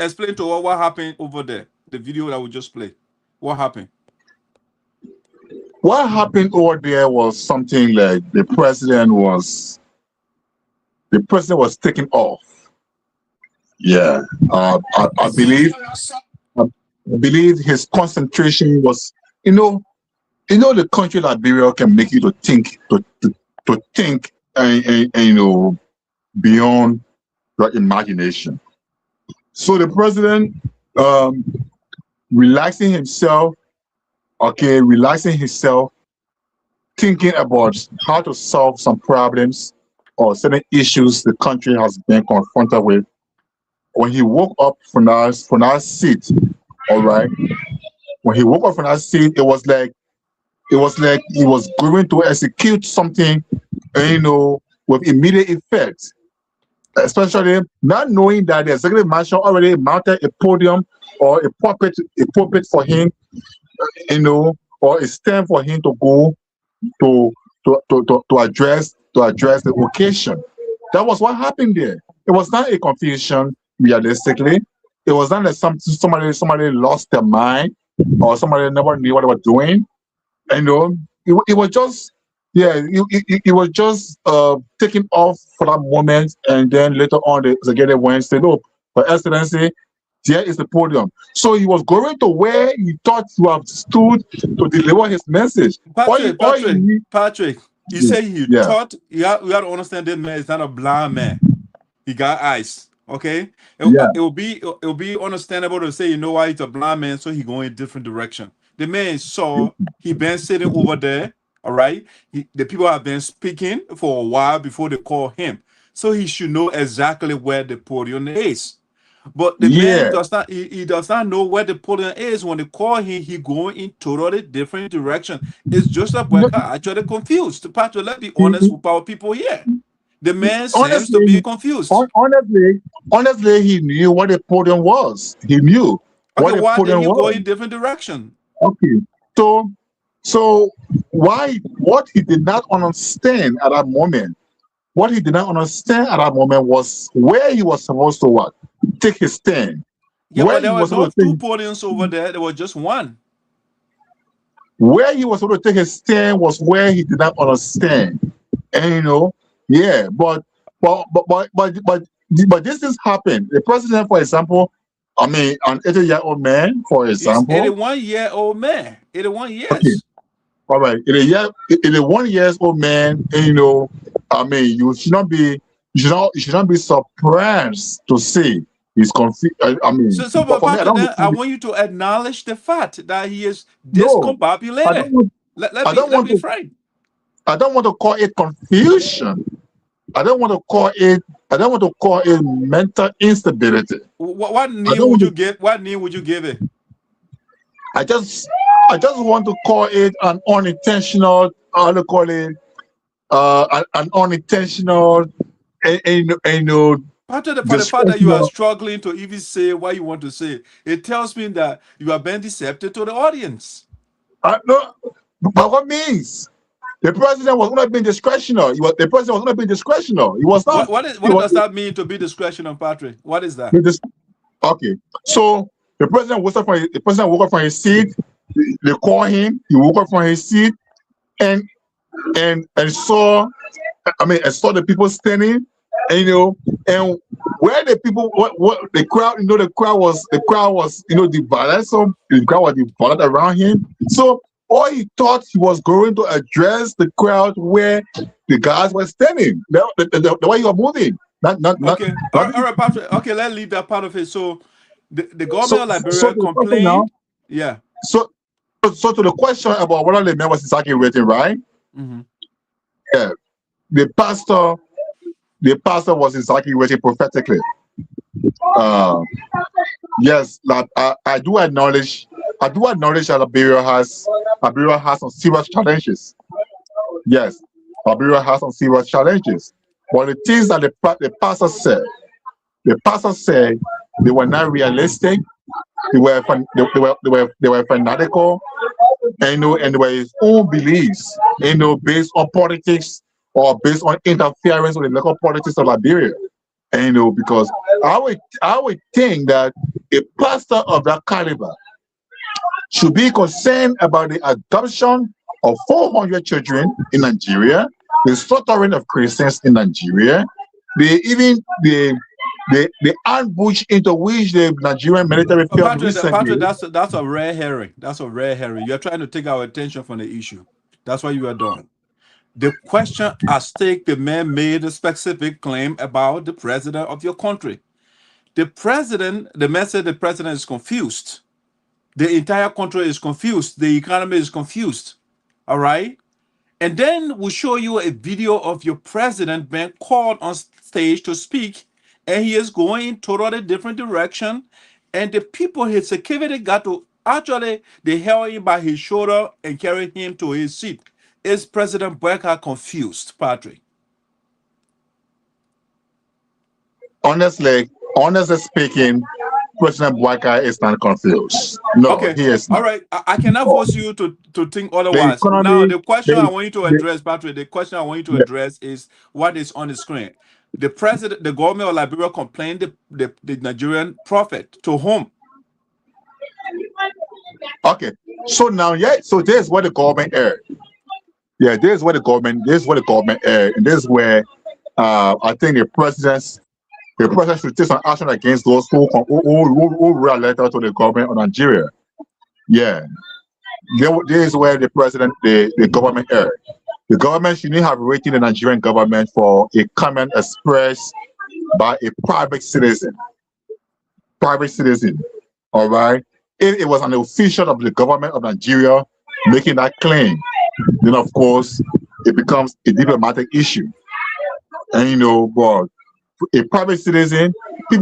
Explain to us what happened over there. The video that we just played. What happened? What happened over there was something like the president was taken off. Yeah. I believe his concentration was, the country Liberia can make you to think and beyond your imagination. So the president relaxing himself, thinking about how to solve some problems or certain issues the country has been confronted with. When he woke up from that seat, all right. When he woke up from that seat, it was like he was going to execute something, with immediate effect. Especially not knowing that the executive marshal already mounted a podium or a pulpit for him, or a stand for him to go to address the occasion. That was what happened there. It was not a confusion, realistically. It was not that somebody lost their mind or somebody never knew what they were doing. You know, it was just, yeah, it was just taking off for that moment, and then later on they went and said, "Oh, for Excellency, there is the podium." So he was going to where he thought to have stood to deliver his message. Patrick, he said he thought, you have to understand, this man is not a blind man. He got eyes. Okay, it will be understandable to say, you know why he's a blind man, so he going in a different direction. The man saw he been sitting over there. All right, the people have been speaking for a while before they call him, so he should know exactly where the podium is. But the man does not. He does not know where the podium is. When they call him, he going in totally different direction. It's just like we're actually confused. Patrick, let's be honest with our people here. The man seems to be confused. Honestly, he knew what the podium was. He knew what the why podium did he was. go in different direction? Okay, so what he did not understand at that moment, was where he was supposed to what? Take his stand. Yeah, but there was no two podiums over there. There was just one. Where he was supposed to take his stand was where he did not understand. And you know, yeah, but this things happen. The president, for example, I mean, an 80-year-old man, for example. 81-year-old man. 81 years. Okay. All right. 81-year-old man, and you know, I mean, you should not be surprised to see he's confused. I mean, so but I want you to acknowledge the fact that he is discombobulated. Let's be frank. I don't want to call it confusion. I don't want to call it mental instability. What name would you give? What name would you give it? I just want to call it an unintentional. How to call it? An unintentional. Part of the fact that you are struggling to even say what you want to say, it tells me that you are being deceptive to the audience. No, but what means? The president was not being discretional. The president was not being discretional. He was not. What does that mean to be discretional, Patrick? What is that? Okay, so the president woke up from his seat. They call him. He woke up from his seat, and saw. I mean, I saw the people standing, and you know, and where the people, what the crowd, you know, the crowd was, you know, divided. So the crowd was divided around him. So. Or he thought he was going to address the crowd where the guys were standing, the way you were moving. Okay. All right, Patrick. Okay, let's leave that part of it. So the government of Liberia complained. Yeah. So to the question about whether the man was exactly written, right? Mm-hmm. Yeah. The pastor was exactly written prophetically. Yes, like I do acknowledge that Liberia has some serious challenges. Yes, Liberia has some serious challenges. But the things that the pastor said, they were not realistic. They were fanatical, and they were his own beliefs, based on politics or based on interference with the local politics of Liberia. And because I would think that a pastor of that caliber should be concerned about the adoption of 400 children in Nigeria, the slaughtering of Christians in Nigeria, the ambush into which the Nigerian military failed recently. Patrick, that's a rare herring. That's a rare herring. You're trying to take our attention from the issue. That's what you are doing. The question at stake, the man made a specific claim about the president of your country. The man said the president is confused. The entire country is confused. The economy is confused. All right. And then we'll show you a video of your president being called on stage to speak, and he is going in totally different direction. And the people, his security got to they held him by his shoulder and carried him to his seat. Is President Boyka confused, Patrick? Honestly speaking, President Boakai is not confused. No, Okay. he is All not. right. I cannot force you to think The otherwise. Now, economy, the question I want you to the, address, Patrick, the question I want you to the, address is what is on the screen. The president, the government of Liberia complained the Nigerian prophet to whom? okay. So now, yeah, so this is what the government aired. Yeah, this is what the government aired. And this is where I think the president should take some action against those who wrote a letter to the government of Nigeria. Yeah. This is where the government erred. The government shouldn't have written the Nigerian government for a comment expressed by a private citizen. All right. If it was an official of the government of Nigeria making that claim, then of course it becomes a diplomatic issue. And but a private citizen, I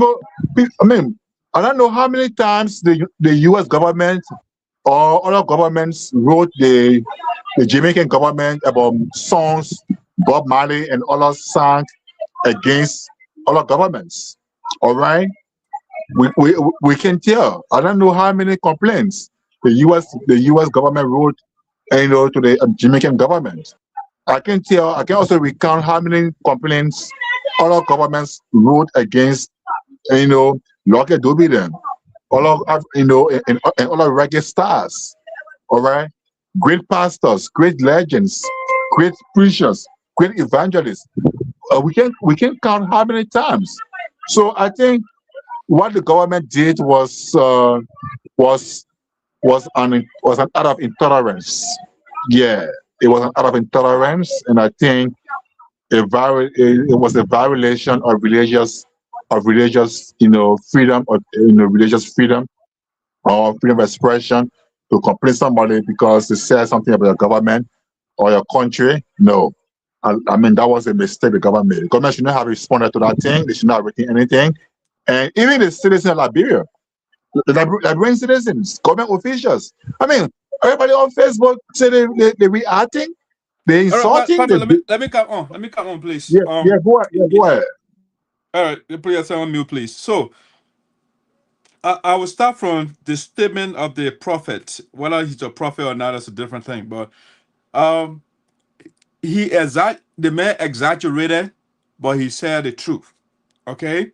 mean, I don't know how many times the US government or other governments wrote the Jamaican government about songs Bob Marley and others sang against other governments. All right, we can tell. I don't know how many complaints the US government wrote, to the Jamaican government. I can tell. I can also recount how many complaints other governments wrote against, Lucky Dubidem, all of and all of reggae stars. All right, great pastors, great legends, great preachers, great evangelists. We can count how many times. So I think what the government did was an act of intolerance. Yeah, it was an act of intolerance, and I think it was a violation of religious freedom, or religious freedom or freedom of expression to complain somebody because they said something about your government or your country. No. I mean, that was a mistake the government made. The government should not have responded to that thing. They should not have written anything. And even the citizens of Liberia, the Liberian citizens, government officials, I mean, everybody on Facebook say they reacting, they insulting. Patrick, let me come on. Let me come on, please. Go ahead. All right, put yourself on mute, please. So I will start from the statement of the prophet. Whether he's a prophet or not, that's a different thing. But the man exaggerated, but he said the truth. Okay.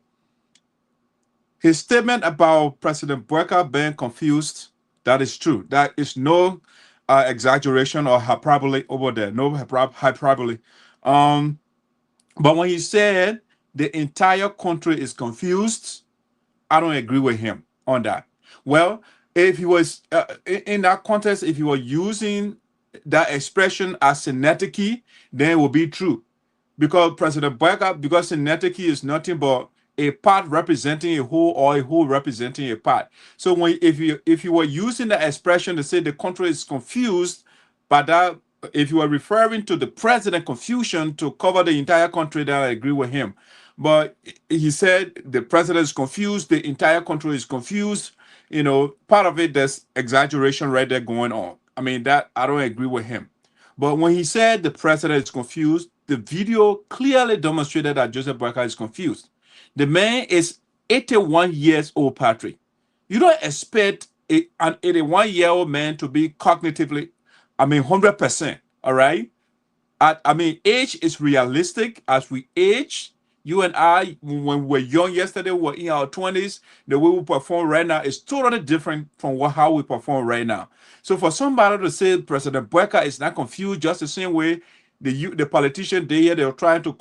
His statement about President Boakai being confused, that is true. That is no exaggeration or hyperbole over there. No hyperbole. But when he said the entire country is confused, I don't agree with him on that. Well, if he was in that context, if he were using that expression as synecdoche, then it would be true. Because President Boakai, because synecdoche is nothing but a part representing a whole or a whole representing a part. So if you were using the expression to say the country is confused, but that if you were referring to the president confusion to cover the entire country, then I agree with him. But he said the president is confused, the entire country is confused. Part of it, there's exaggeration right there going on. I mean, that I don't agree with him. But when he said the president is confused, the video clearly demonstrated that Joseph Boakai is confused. The man is 81 years old, Patrick. You don't expect an 81-year-old man to be cognitively, 100%. All right. Age is realistic. As we age, you and I, when we were young yesterday, we were in our 20s. The way we perform right now is totally different from how we perform right now. So for somebody to say President Boakai is not confused, just the same way the politician they were trying to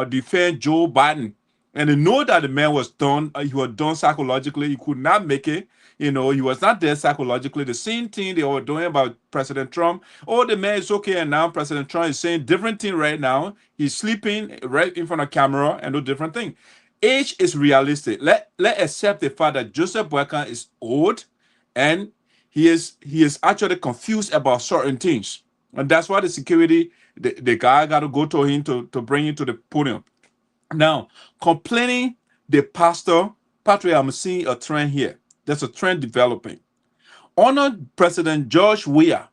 defend Joe Biden, and they know that the man was done. He was done psychologically. He could not make it. He was not there psychologically. The same thing they were doing about President Trump. Oh, the man is okay, and now President Trump is saying different thing right now. He's sleeping right in front of camera and do different thing. Age is realistic. Let accept the fact that Joseph Boakai is old, and he is actually confused about certain things, and that's why the security, the guy got to go to him to bring him to the podium. Now, complaining the pastor, Patrick, I'm seeing a trend here. There's a trend developing. Under President George Weah,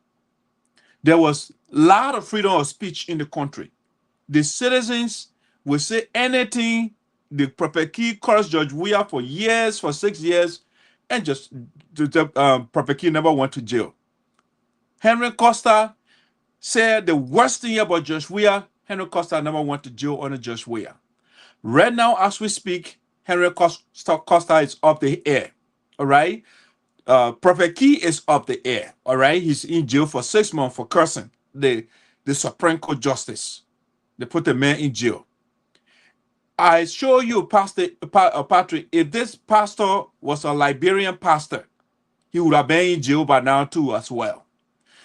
there was a lot of freedom of speech in the country. The citizens will say anything. The Prophet Key cursed George Weah for 6 years. and just Prophet King never went to jail. Henry Costa said the worst thing about Josh Weah, Henry Costa never went to jail under Josh Weah. Right now, as we speak, Henry Costa is up the air. All right. Prophet Key is up the air. All right. He's in jail for 6 months for cursing the Supreme Court justice. They put the man in jail. I show you, Patrick, if this pastor was a Liberian pastor, he would have been in jail by now too as well.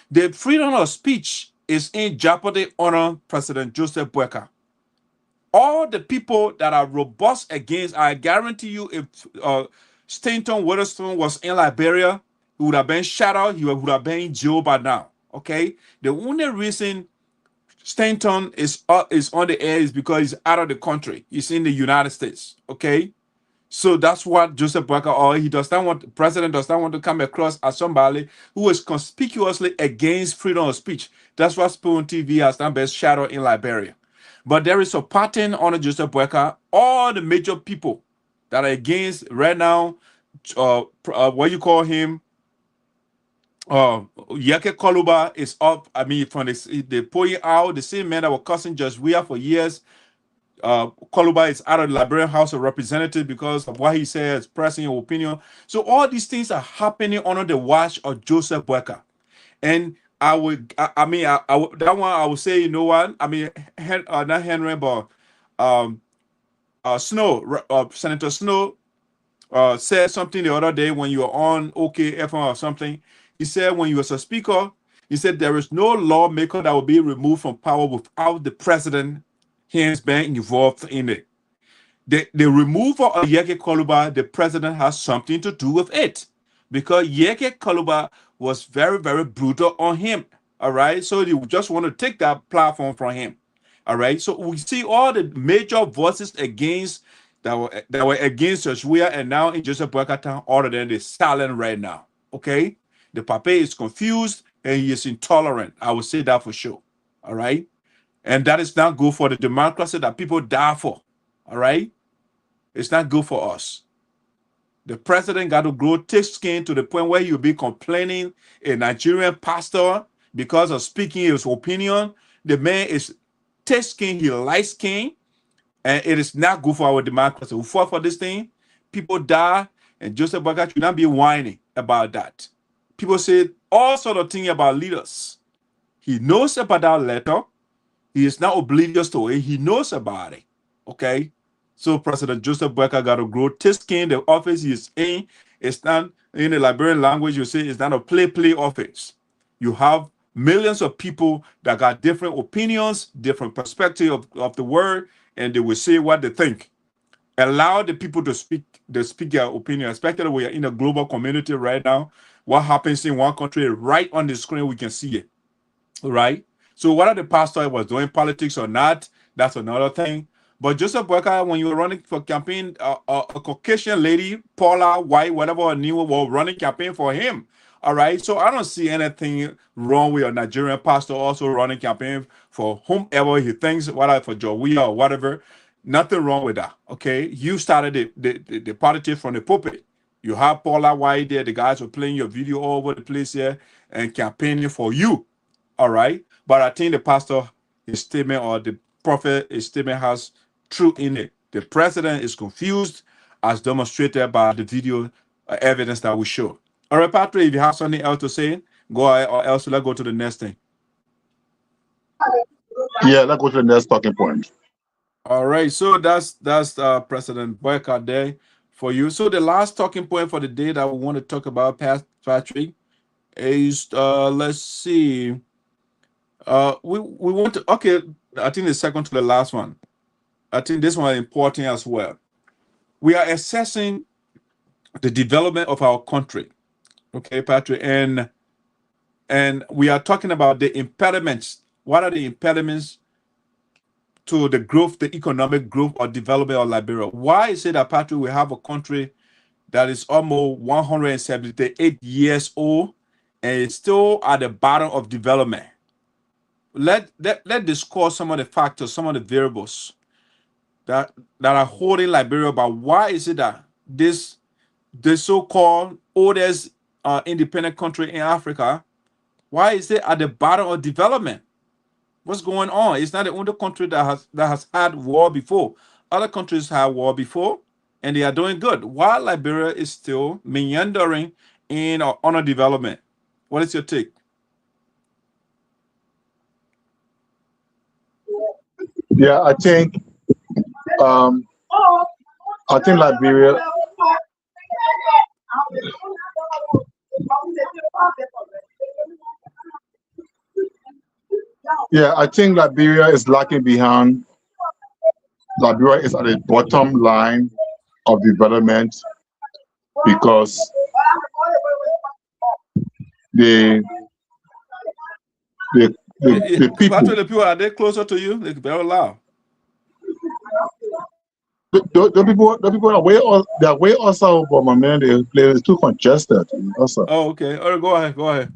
The freedom of speech is in jeopardy under President Joseph Boakai. All the people that are robust against, I guarantee you, if Stanton Witherspoon was in Liberia, he would have been shot out, he would have been in jail by now. Okay? The only reason Stanton is on the air is because he's out of the country. He's in the United States. Okay? So that's what Joseph Boakai, or the president does not want to come across as somebody who is conspicuously against freedom of speech. That's why Spoon TV has not been shadowed in Liberia. But there is a pattern on Joseph Boakai. All the major people that are against right now, what you call him, Yake Koluba is up. I mean, from they pulling out the same man that was cussing Judge Weah for years. Koluba is out of the Liberian House of Representatives because of what he said, expressing your opinion. So all these things are happening under the watch of Joseph Boakai. And I would say, you know what? I mean, not Henry, but Sinoe, Senator Sinoe said something the other day when you were on OKFM or something. He said when you was a speaker, he said there is no lawmaker that will be removed from power without the president hands being involved in it. The removal of Yeke Koluba, the president has something to do with it, because Yeke Koluba was very, very brutal on him. All right, so you just want to take that platform from him. All right, so we see all the major voices against that were against Judge Weah, and now in Joseph Boakai town, all of them is silent right now. Okay, the Pape is confused and he is intolerant. I will say that for sure. All right, and that is not good for the democracy that people die for. All right, it's not good for us. The president got to grow thick skin to the point where you'll be complaining a Nigerian pastor because of speaking his opinion. The man is thick skin, he light skin, and it is not good for our democracy. We fought for this thing, people die, and Joseph Boakai should not be whining about that. People say all sort of things about leaders. He knows about that letter. He is not oblivious to it. He knows about it. Okay? So President Joseph Boakai got to grow thick skin. The office he is in, it's not, in the Liberian language, you say it's not a play office. You have millions of people that got different opinions, different perspective of the word, and they will say what they think. Allow the people to speak their opinion, especially we are in a global community right now. What happens in one country, right on the screen, we can see it. Right? So whether the pastor was doing politics or not, that's another thing. But Joseph Boakai, when you were running for campaign, a Caucasian lady, Paula, white, whatever her name was, running campaign for him. All right. So I don't see anything wrong with a Nigerian pastor also running campaign for whomever he thinks, whether for Joe Weah or whatever. Nothing wrong with that. Okay. You started the politics from the pulpit. You have Paula White there. The guys were playing your video all over the place here and campaigning for you. All right. But I think the pastor, his statement, or the prophet, his statement has truth in it. The president is confused, as demonstrated by the video evidence that we show. All right, Patrick, if you have something else to say, go ahead, or else let's go to the next thing. Yeah, let's go to the next talking point. All right, so that's President Boakai there for you. So the last talking point for the day that we want to talk about, Patrick, is let's see. We want to, okay, I think the second to the last one. I think this one is important as well. We are assessing the development of our country. Okay, Patrick, and we are talking about the impediments. What are the impediments to the growth, the economic growth or development of Liberia? Why is it that, Patrick, we have a country that is almost 178 years old and it's still at the bottom of development? Let discuss some of the factors, some of the variables that are holding Liberia back. Why is it that this the so-called oldest independent country in Africa, why is it at the bottom of development? What's going on? It's not the only country that has had war before. Other countries had war before, and they are doing good. While Liberia is still meandering in underdevelopment. What is your take? Yeah, I think Liberia. Yeah, I think Liberia is lagging behind. Liberia is at the bottom line of development because the people. Patrick, the people, are they closer to you? They're very loud. The people are way also, but my man, the place is too congested. Also. Oh, okay. All right, go ahead.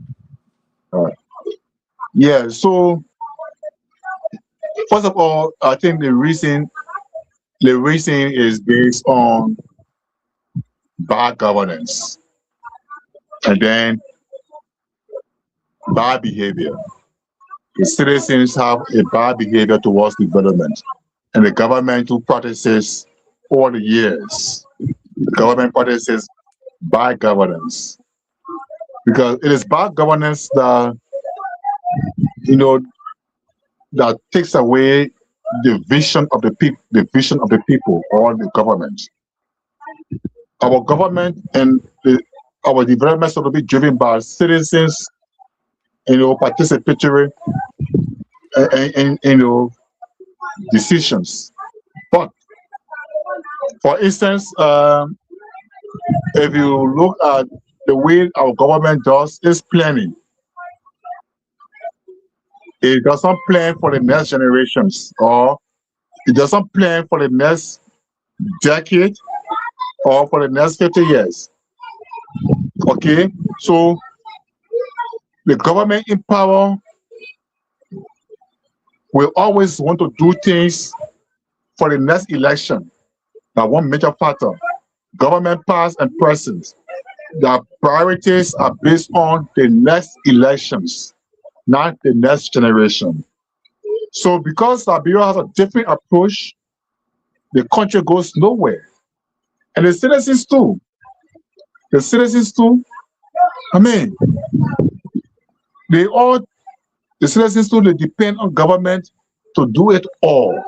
All right. Yeah. So first of all, I think the reason is based on bad governance, and then bad behavior. The citizens have a bad behavior towards development, and the government who practices all the years. The government practices bad governance, because it is bad governance that that takes away the vision of the people or the government. Our government and our development should be driven by citizens, participatory and decisions. But for instance, if you look at the way our government does its planning, it doesn't plan for the next generations, or it doesn't plan for the next decade or for the next 50 years. Okay, so the government in power will always want to do things for the next election. Now, one major factor, government past and present, the priorities are based on the next elections, not the next generation. So because Liberia has a different approach, the country goes nowhere. And the citizens too. I mean, the citizens too, they depend on government to do it all.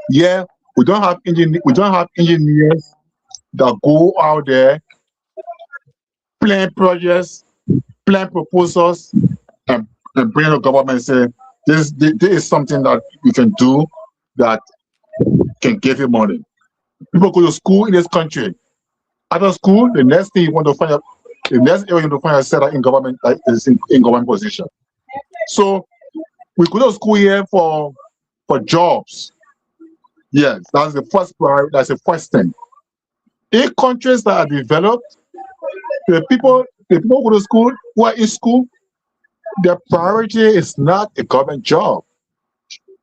Yeah, we don't have engineers that go out there, plan projects, plan proposals, and bring the government and say, this is something that you can do that can give you money. People go to school in this country. After school, the next thing you want to find out, the next area you want to find out in government is in government position. So we go to school here for jobs. Yes, that's the first priority. That's the first thing. In countries that are developed, the people go to school who are in school, their priority is not a government job.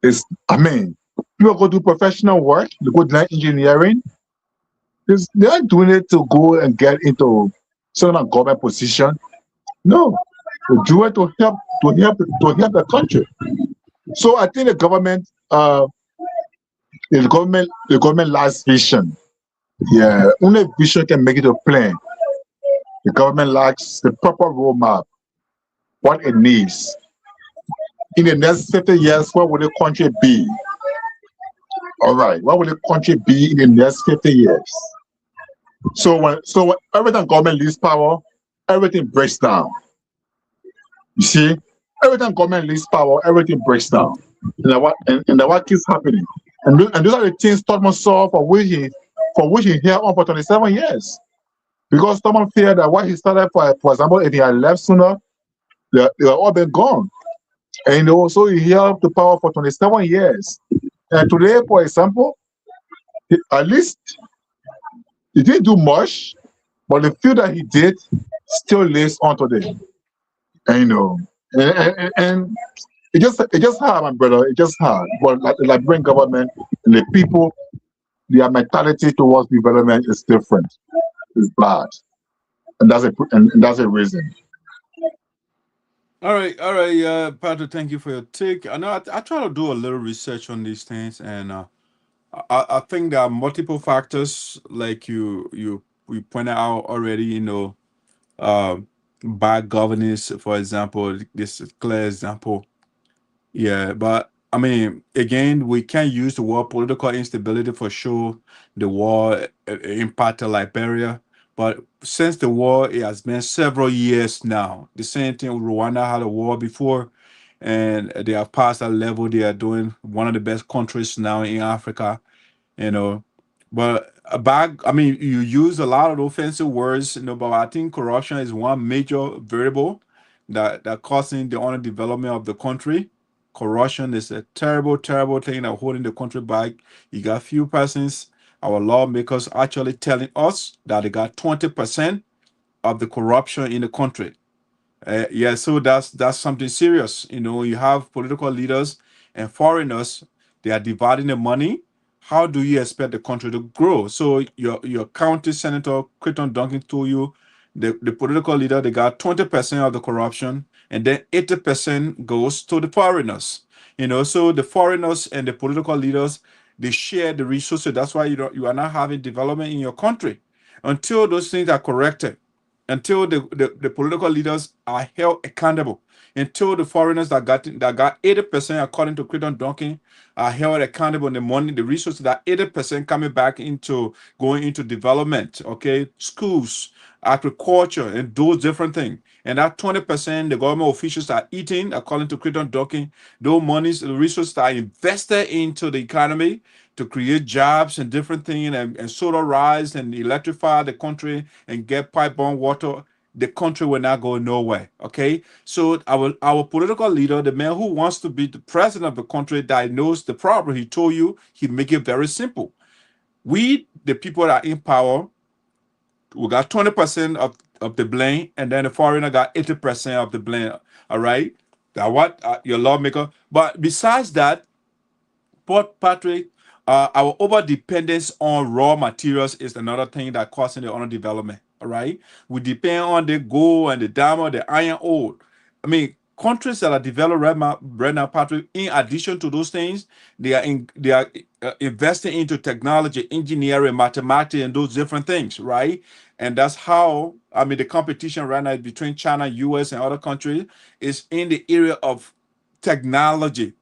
People go do professional work, they go do engineering. They aren't doing it to go and get into some government position. No, they do it to help the country. So I think the government lacks vision. Yeah, only vision can make it a plan. The government lacks the proper roadmap, what it needs. In the next 50 years, what will the country be? All right, what will the country be in the next 50 years? So when every time government leaves power, everything breaks down. You see, every time government leaves power, everything breaks down. And what keeps happening? And those are the things Thomas saw for which he held on for 27 years. Because Thomas feared that what he started for example, if he had left sooner, they were all been gone. And so he held the power for 27 years. And today, for example, at least he didn't do much, but the few that he did still lives on today. And and it just hard, my brother. It just hard. But like the Liberian government and the people their mentality towards development is different. It's bad, and that's a reason. All right, Patrick. Thank you for your take. I know I try to do a little research on these things, and I think there are multiple factors, like you pointed out already. Bad governance, for example. This is a clear example. Yeah, but I mean, again, we can't use the word political instability for sure. The war impacted Liberia, but since the war, it has been several years now. The same thing with Rwanda had a war before, and they have passed that level. They are doing one of the best countries now in Africa, you know. But I mean, you use a lot of offensive words, but I think corruption is one major variable that causing the underdevelopment of the country. Corruption is a terrible, terrible thing that holding the country back. You got few persons, our lawmakers actually telling us that they got 20% of the corruption in the country. Yeah, so that's something serious. You have political leaders and foreigners. They are dividing the money. How do you expect the country to grow? So your county senator, Creighton Duncan, told you the political leader, they got 20% of the corruption, and then 80% goes to the foreigners. So the foreigners and the political leaders, they share the resources. That's why you are not having development in your country until those things are corrected, until the political leaders are held accountable, until the foreigners that got 80%, according to Creighton Duncan, are held accountable, and the money, the resources, that 80% coming back into going into development, okay, schools, agriculture, and those different things. And that 20% the government officials are eating, according to Creighton Duncan, those monies, the resources are invested into the economy to create jobs and different things, and solarize and electrify the country and get pipe-borne water. The country will not go nowhere. Okay, so our political leader, the man who wants to be the president of the country, diagnosed the problem. He told you he make it very simple. We, the people that are in power, we got 20% of the blame, and then the foreigner got 80% of the blame. All right, that what your lawmaker. But besides that, Patrick, our over dependence on raw materials is another thing that causing the underdevelopment. All right, we depend on the gold and the diamond, the iron ore. I mean, countries that are developed right now, Patrick. In addition to those things, they are investing into technology, engineering, mathematics, and those different things, right? And that's how, I mean, the competition right now between China, U.S., and other countries is in the area of technological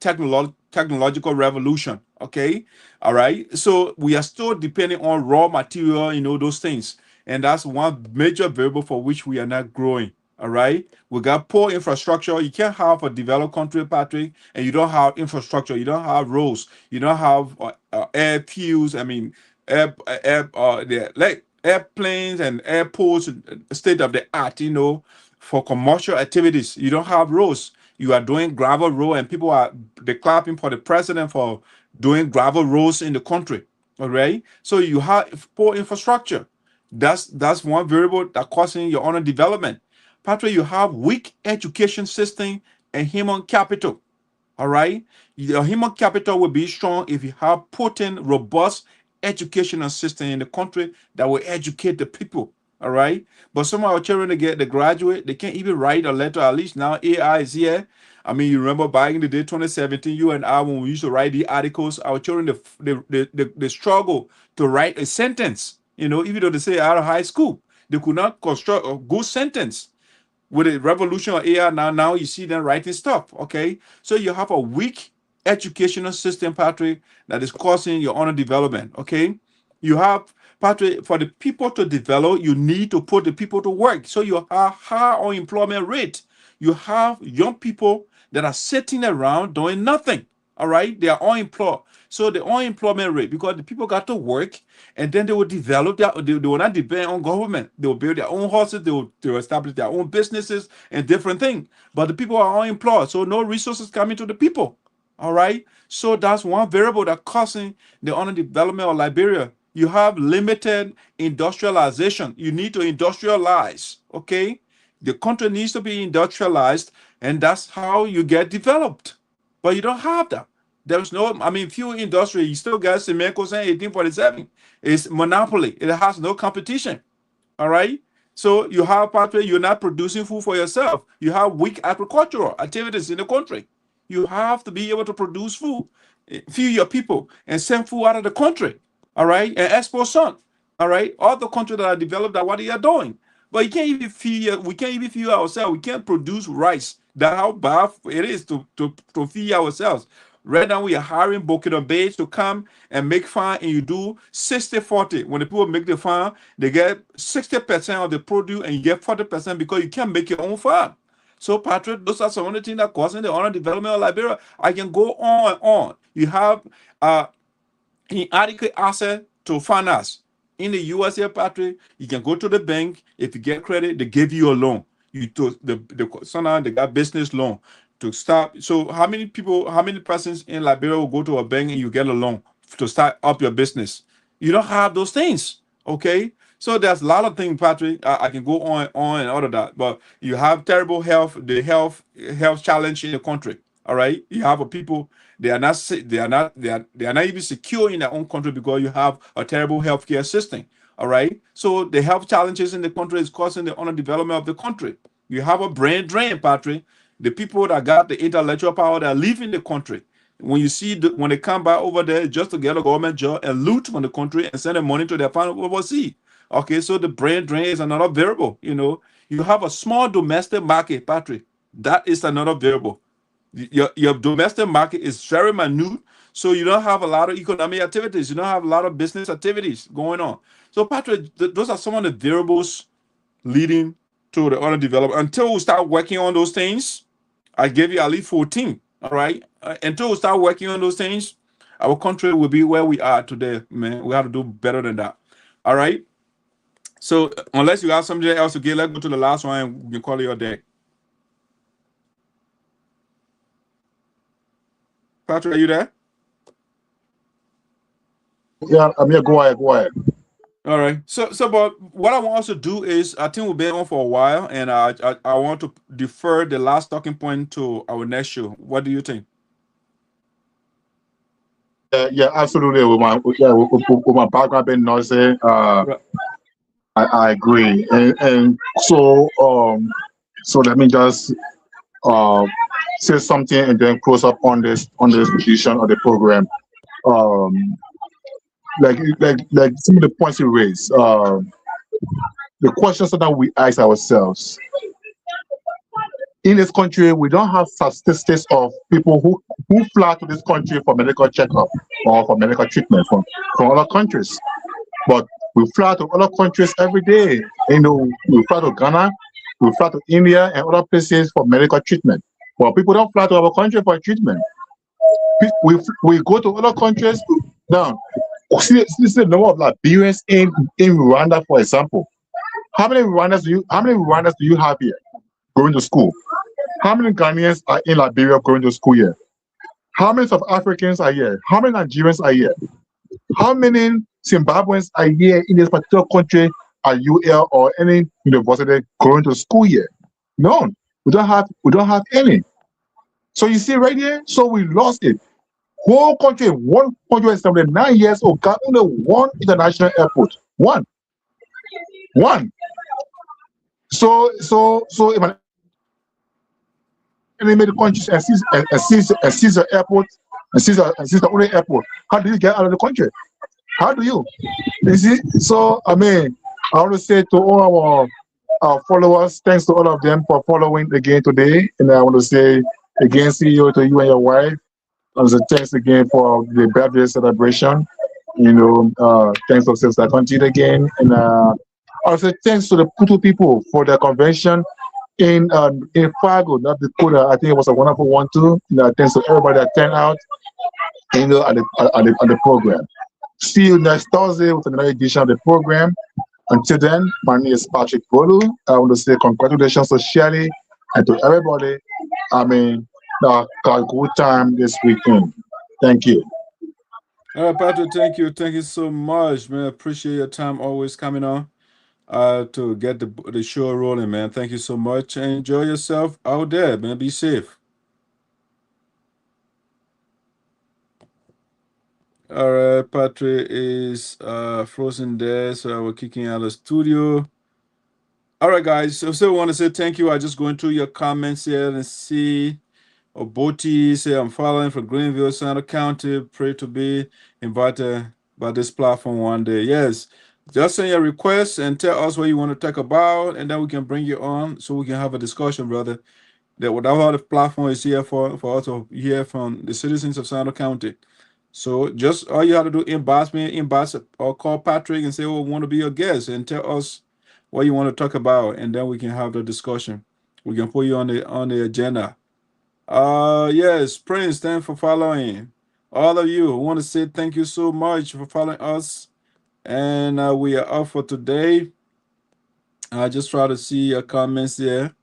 revolution. Okay, all right. So we are still depending on raw material, those things, and that's one major variable for which we are not growing. All right, we got poor infrastructure. You can't have a developed country, Patrick, and you don't have infrastructure. You don't have roads. You don't have airfields. I mean, like airplanes and airports, state of the art. For commercial activities. You don't have roads. You are doing gravel road, and people are clapping for the president for doing gravel roads in the country. All right. So you have poor infrastructure. That's one variable that causing your underdevelopment. Patrick, you have weak education system and human capital. All right. Your human capital will be strong if you have potent, robust educational system in the country that will educate the people. All right. But some of our children, they graduate, they can't even write a letter. At least now AI is here. I mean, you remember back in the day, 2017, you and I, when we used to write the articles, our children, they struggle to write a sentence. Even though they say out of high school, they could not construct a good sentence. With the revolution of AI now you see them writing stuff. Okay, so you have a weak educational system, Patrick, that is causing your underdevelopment. Okay, you have, Patrick, for the people to develop, you need to put the people to work. So you have high unemployment rate. You have young people that are sitting around doing nothing. All right, they are unemployed. So the unemployment rate, because the people got to work, and then they will develop they will not depend on government. They will build their own houses, they will establish their own businesses and different things. But the people are unemployed, so no resources coming to the people. All right. So that's one variable that causing the underdevelopment of Liberia. You have limited industrialization. You need to industrialize. Okay. The country needs to be industrialized, and that's how you get developed. But you don't have that. There's no, I mean, fuel industry, you still got Sinoe saying 1847. It's monopoly. It has no competition. All right. So you have, Patrick, you're not producing food for yourself. You have weak agricultural activities in the country. You have to be able to produce food, feed your people, and send food out of the country. All right. And export some. All right. All the countries that are developed are what they are doing. But you can't even feed, we can't even feed ourselves. We can't produce rice. That's how bad it is to feed ourselves. Right now, we are hiring Burkina Faso to come and make farm, and you do 60-40. When the people make the farm, they get 60% of the produce, and you get 40% because you can't make your own farm. So, Patrick, those are some of the things that causing the underdevelopment of Liberia. I can go on and on. You have inadequate access to finance. In the US here, Patrick, you can go to the bank. If you get credit, they give you a loan. You to sometimes they got business loan to start. So how many people, how many persons in Liberia will go to a bank and you get a loan to start up your business? You don't have those things. Okay. So there's a lot of things, Patrick. I can go on and all of that. But you have terrible health, the health challenge in the country. All right. You have a people, they are not even secure in their own country because you have a terrible healthcare system. All right. So the health challenges in the country is causing the underdevelopment of the country. You have a brain drain, Patrick. The people that got the intellectual power that live in the country. When you see when they come back over there just to get a government job and loot from the country and send the money to their family overseas. Okay, so the brain drain is another variable. You have a small domestic market, Patrick. That is another variable. Your domestic market is very minute, so you don't have a lot of economic activities. You don't have a lot of business activities going on. So, Patrick, those are some of the variables leading to the underdevelopment. Until we start working on those things, I gave you at least 14. All right. Until we start working on those things, our country will be where we are today, man. We have to do better than that. All right. So, unless you have something else to get, let's go to the last one and we can call it your day. Patrick, are you there? Yeah, I'm here. Go ahead. All right. So, but what I want us to do is, I think we've been on for a while, and I want to defer the last talking point to our next show. What do you think? Yeah, absolutely. With my background being noisy, I agree. And so let me just say something and then close up on this edition of the program. Like some of the points you raised, the questions that we ask ourselves. In this country, we don't have statistics of people who fly to this country for medical checkup or for medical treatment from other countries. But we fly to other countries every day. We fly to Ghana, we fly to India and other places for medical treatment. But people don't fly to our country for treatment. We go to other countries. Now, see the number of Liberians in Rwanda, for example. How many Rwandans do you have here going to school? How many Ghanaians are in Liberia going to school here? How many South Africans are here? How many Nigerians are here? How many Zimbabweans are here in this particular country at UL or any university going to school here? None. We don't have any. So you see right here, so we lost it. Whole country, 179 years old, got only one international airport. One. So if an enemy countries and sees the airport and sees the only airport, how do you get out of the country? How do you? You see? So I want to say to all our followers, thanks to all of them for following again today. And I want to say again, CEO to you and your wife. I want to say thanks again for the birthday celebration. Thanks for Sister Conchita again. And I want to say thanks to the Putu people for their convention in Fargo, North Dakota. I think it was a wonderful one too. Thanks to everybody that turned out at the program. See you next Thursday with another edition of the program. Until then, my name is Patrick Bolue. I want to say congratulations to Shirley and to everybody. A good time this weekend. Thank you. All right, Patrick, thank you. Thank you so much, man. Appreciate your time always coming on to get the show rolling, man. Thank you so much. And enjoy yourself out there, man. Be safe. All right, Patrick is frozen there, so we're kicking out of the studio. All right, guys. So want to say thank you. I just going through your comments here and see. Oboti say I'm following from Greenville, Sinoe County. Pray to be invited by this platform one day. Yes, just send your request and tell us what you want to talk about, and then we can bring you on so we can have a discussion, brother. That whatever the platform is here for us to hear from the citizens of Sinoe County. So just all you have to do, inbox or call Patrick and say, "Oh, we want to be your guest," and tell us what you want to talk about, and then we can have the discussion. We can put you on the agenda. Yes, Prince, thanks for following. All of you, I want to say thank you so much for following us. And we are up for today. I just try to see your comments here.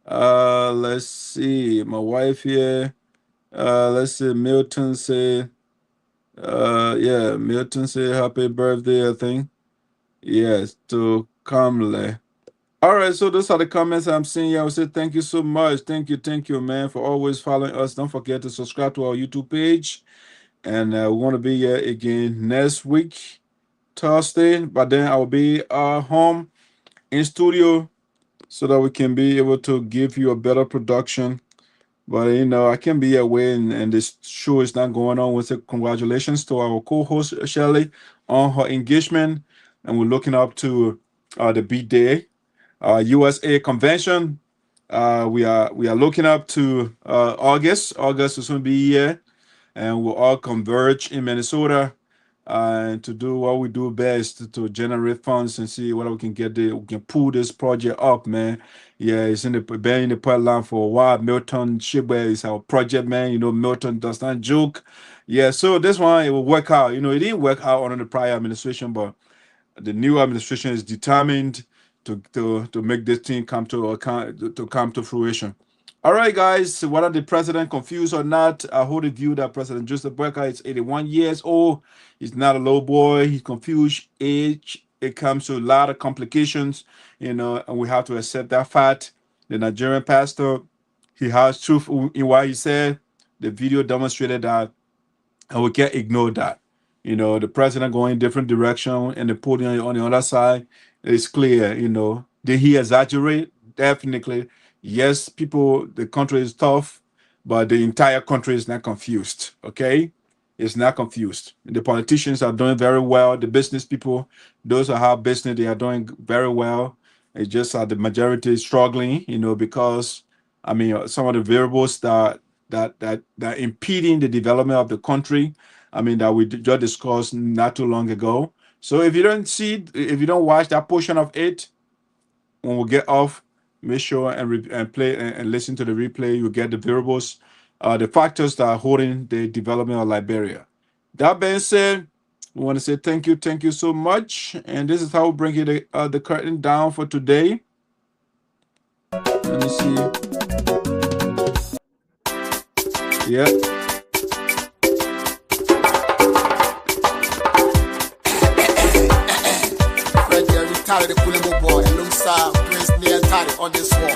Let's see. My wife here. Let's see. Milton say, yeah, Milton say happy birthday, I think. Yes, to Kamle. All right, so those are the comments I'm seeing here. I would say thank you so much. Thank you, man, for always following us. Don't forget to subscribe to our YouTube page. And we want to be here again next week, Thursday. But then I'll be home in studio so that we can be able to give you a better production. But, I can't be away and this show is not going on. We say congratulations to our co-host, Shirley, on her engagement. And we're looking up to the B-Day. USA convention. We are looking up to August. August is going to be here, and we'll all converge in Minnesota and to do what we do best to generate funds and see what we can get. We can pull this project up, man. Yeah, it's been in the pipeline for a while. Milton Shibwe is our project man. Milton does not joke. Yeah, so this one it will work out. It didn't work out under the prior administration, but the new administration is determined to make this thing come to fruition. All right, guys. Whether the president confused or not, I hold the view that President Joseph Boakai is 81 years old. He's not a low boy. He's confused age. It comes to a lot of complications, and we have to accept that fact. The Nigerian pastor, he has truth in what he said. The video demonstrated that, and we can't ignore that. The president going in different direction and the podium on the other side is clear. Did he exaggerate? Definitely. Yes, the country is tough, but the entire country is not confused. Okay? It's not confused. The politicians are doing very well. The business people, those who have business, they are doing very well. It's just the majority is struggling, because some of the variables that impeding the development of the country, that we just discussed not too long ago. So if you don't watch that portion of it, when we get off, make sure and play and listen to the replay. You get the variables, the factors that are holding the development of Liberia. That being said, we want to say thank you so much. And this is how we bring the curtain down for today. Let me see. Yeah. Carry the Kulemo boy alongside Prince Neil Tari on this wall.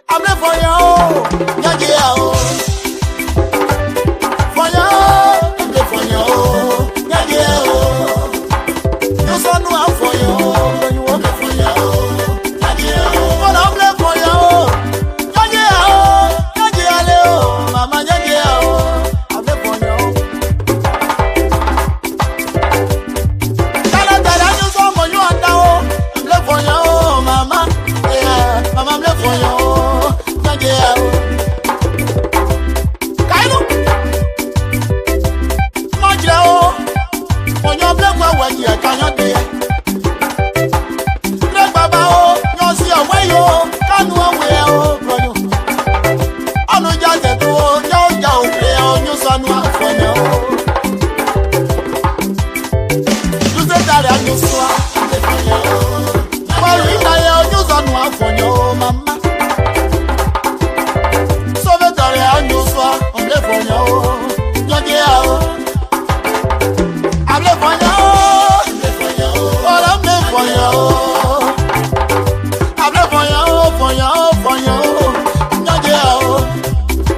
I'm there for you, yeah. For you, I'm there for you, yeah. You so know I'm for you, you want me for you, yeah. But I'm there for you, yeah. Mama, yeah. I'm there for you. For you.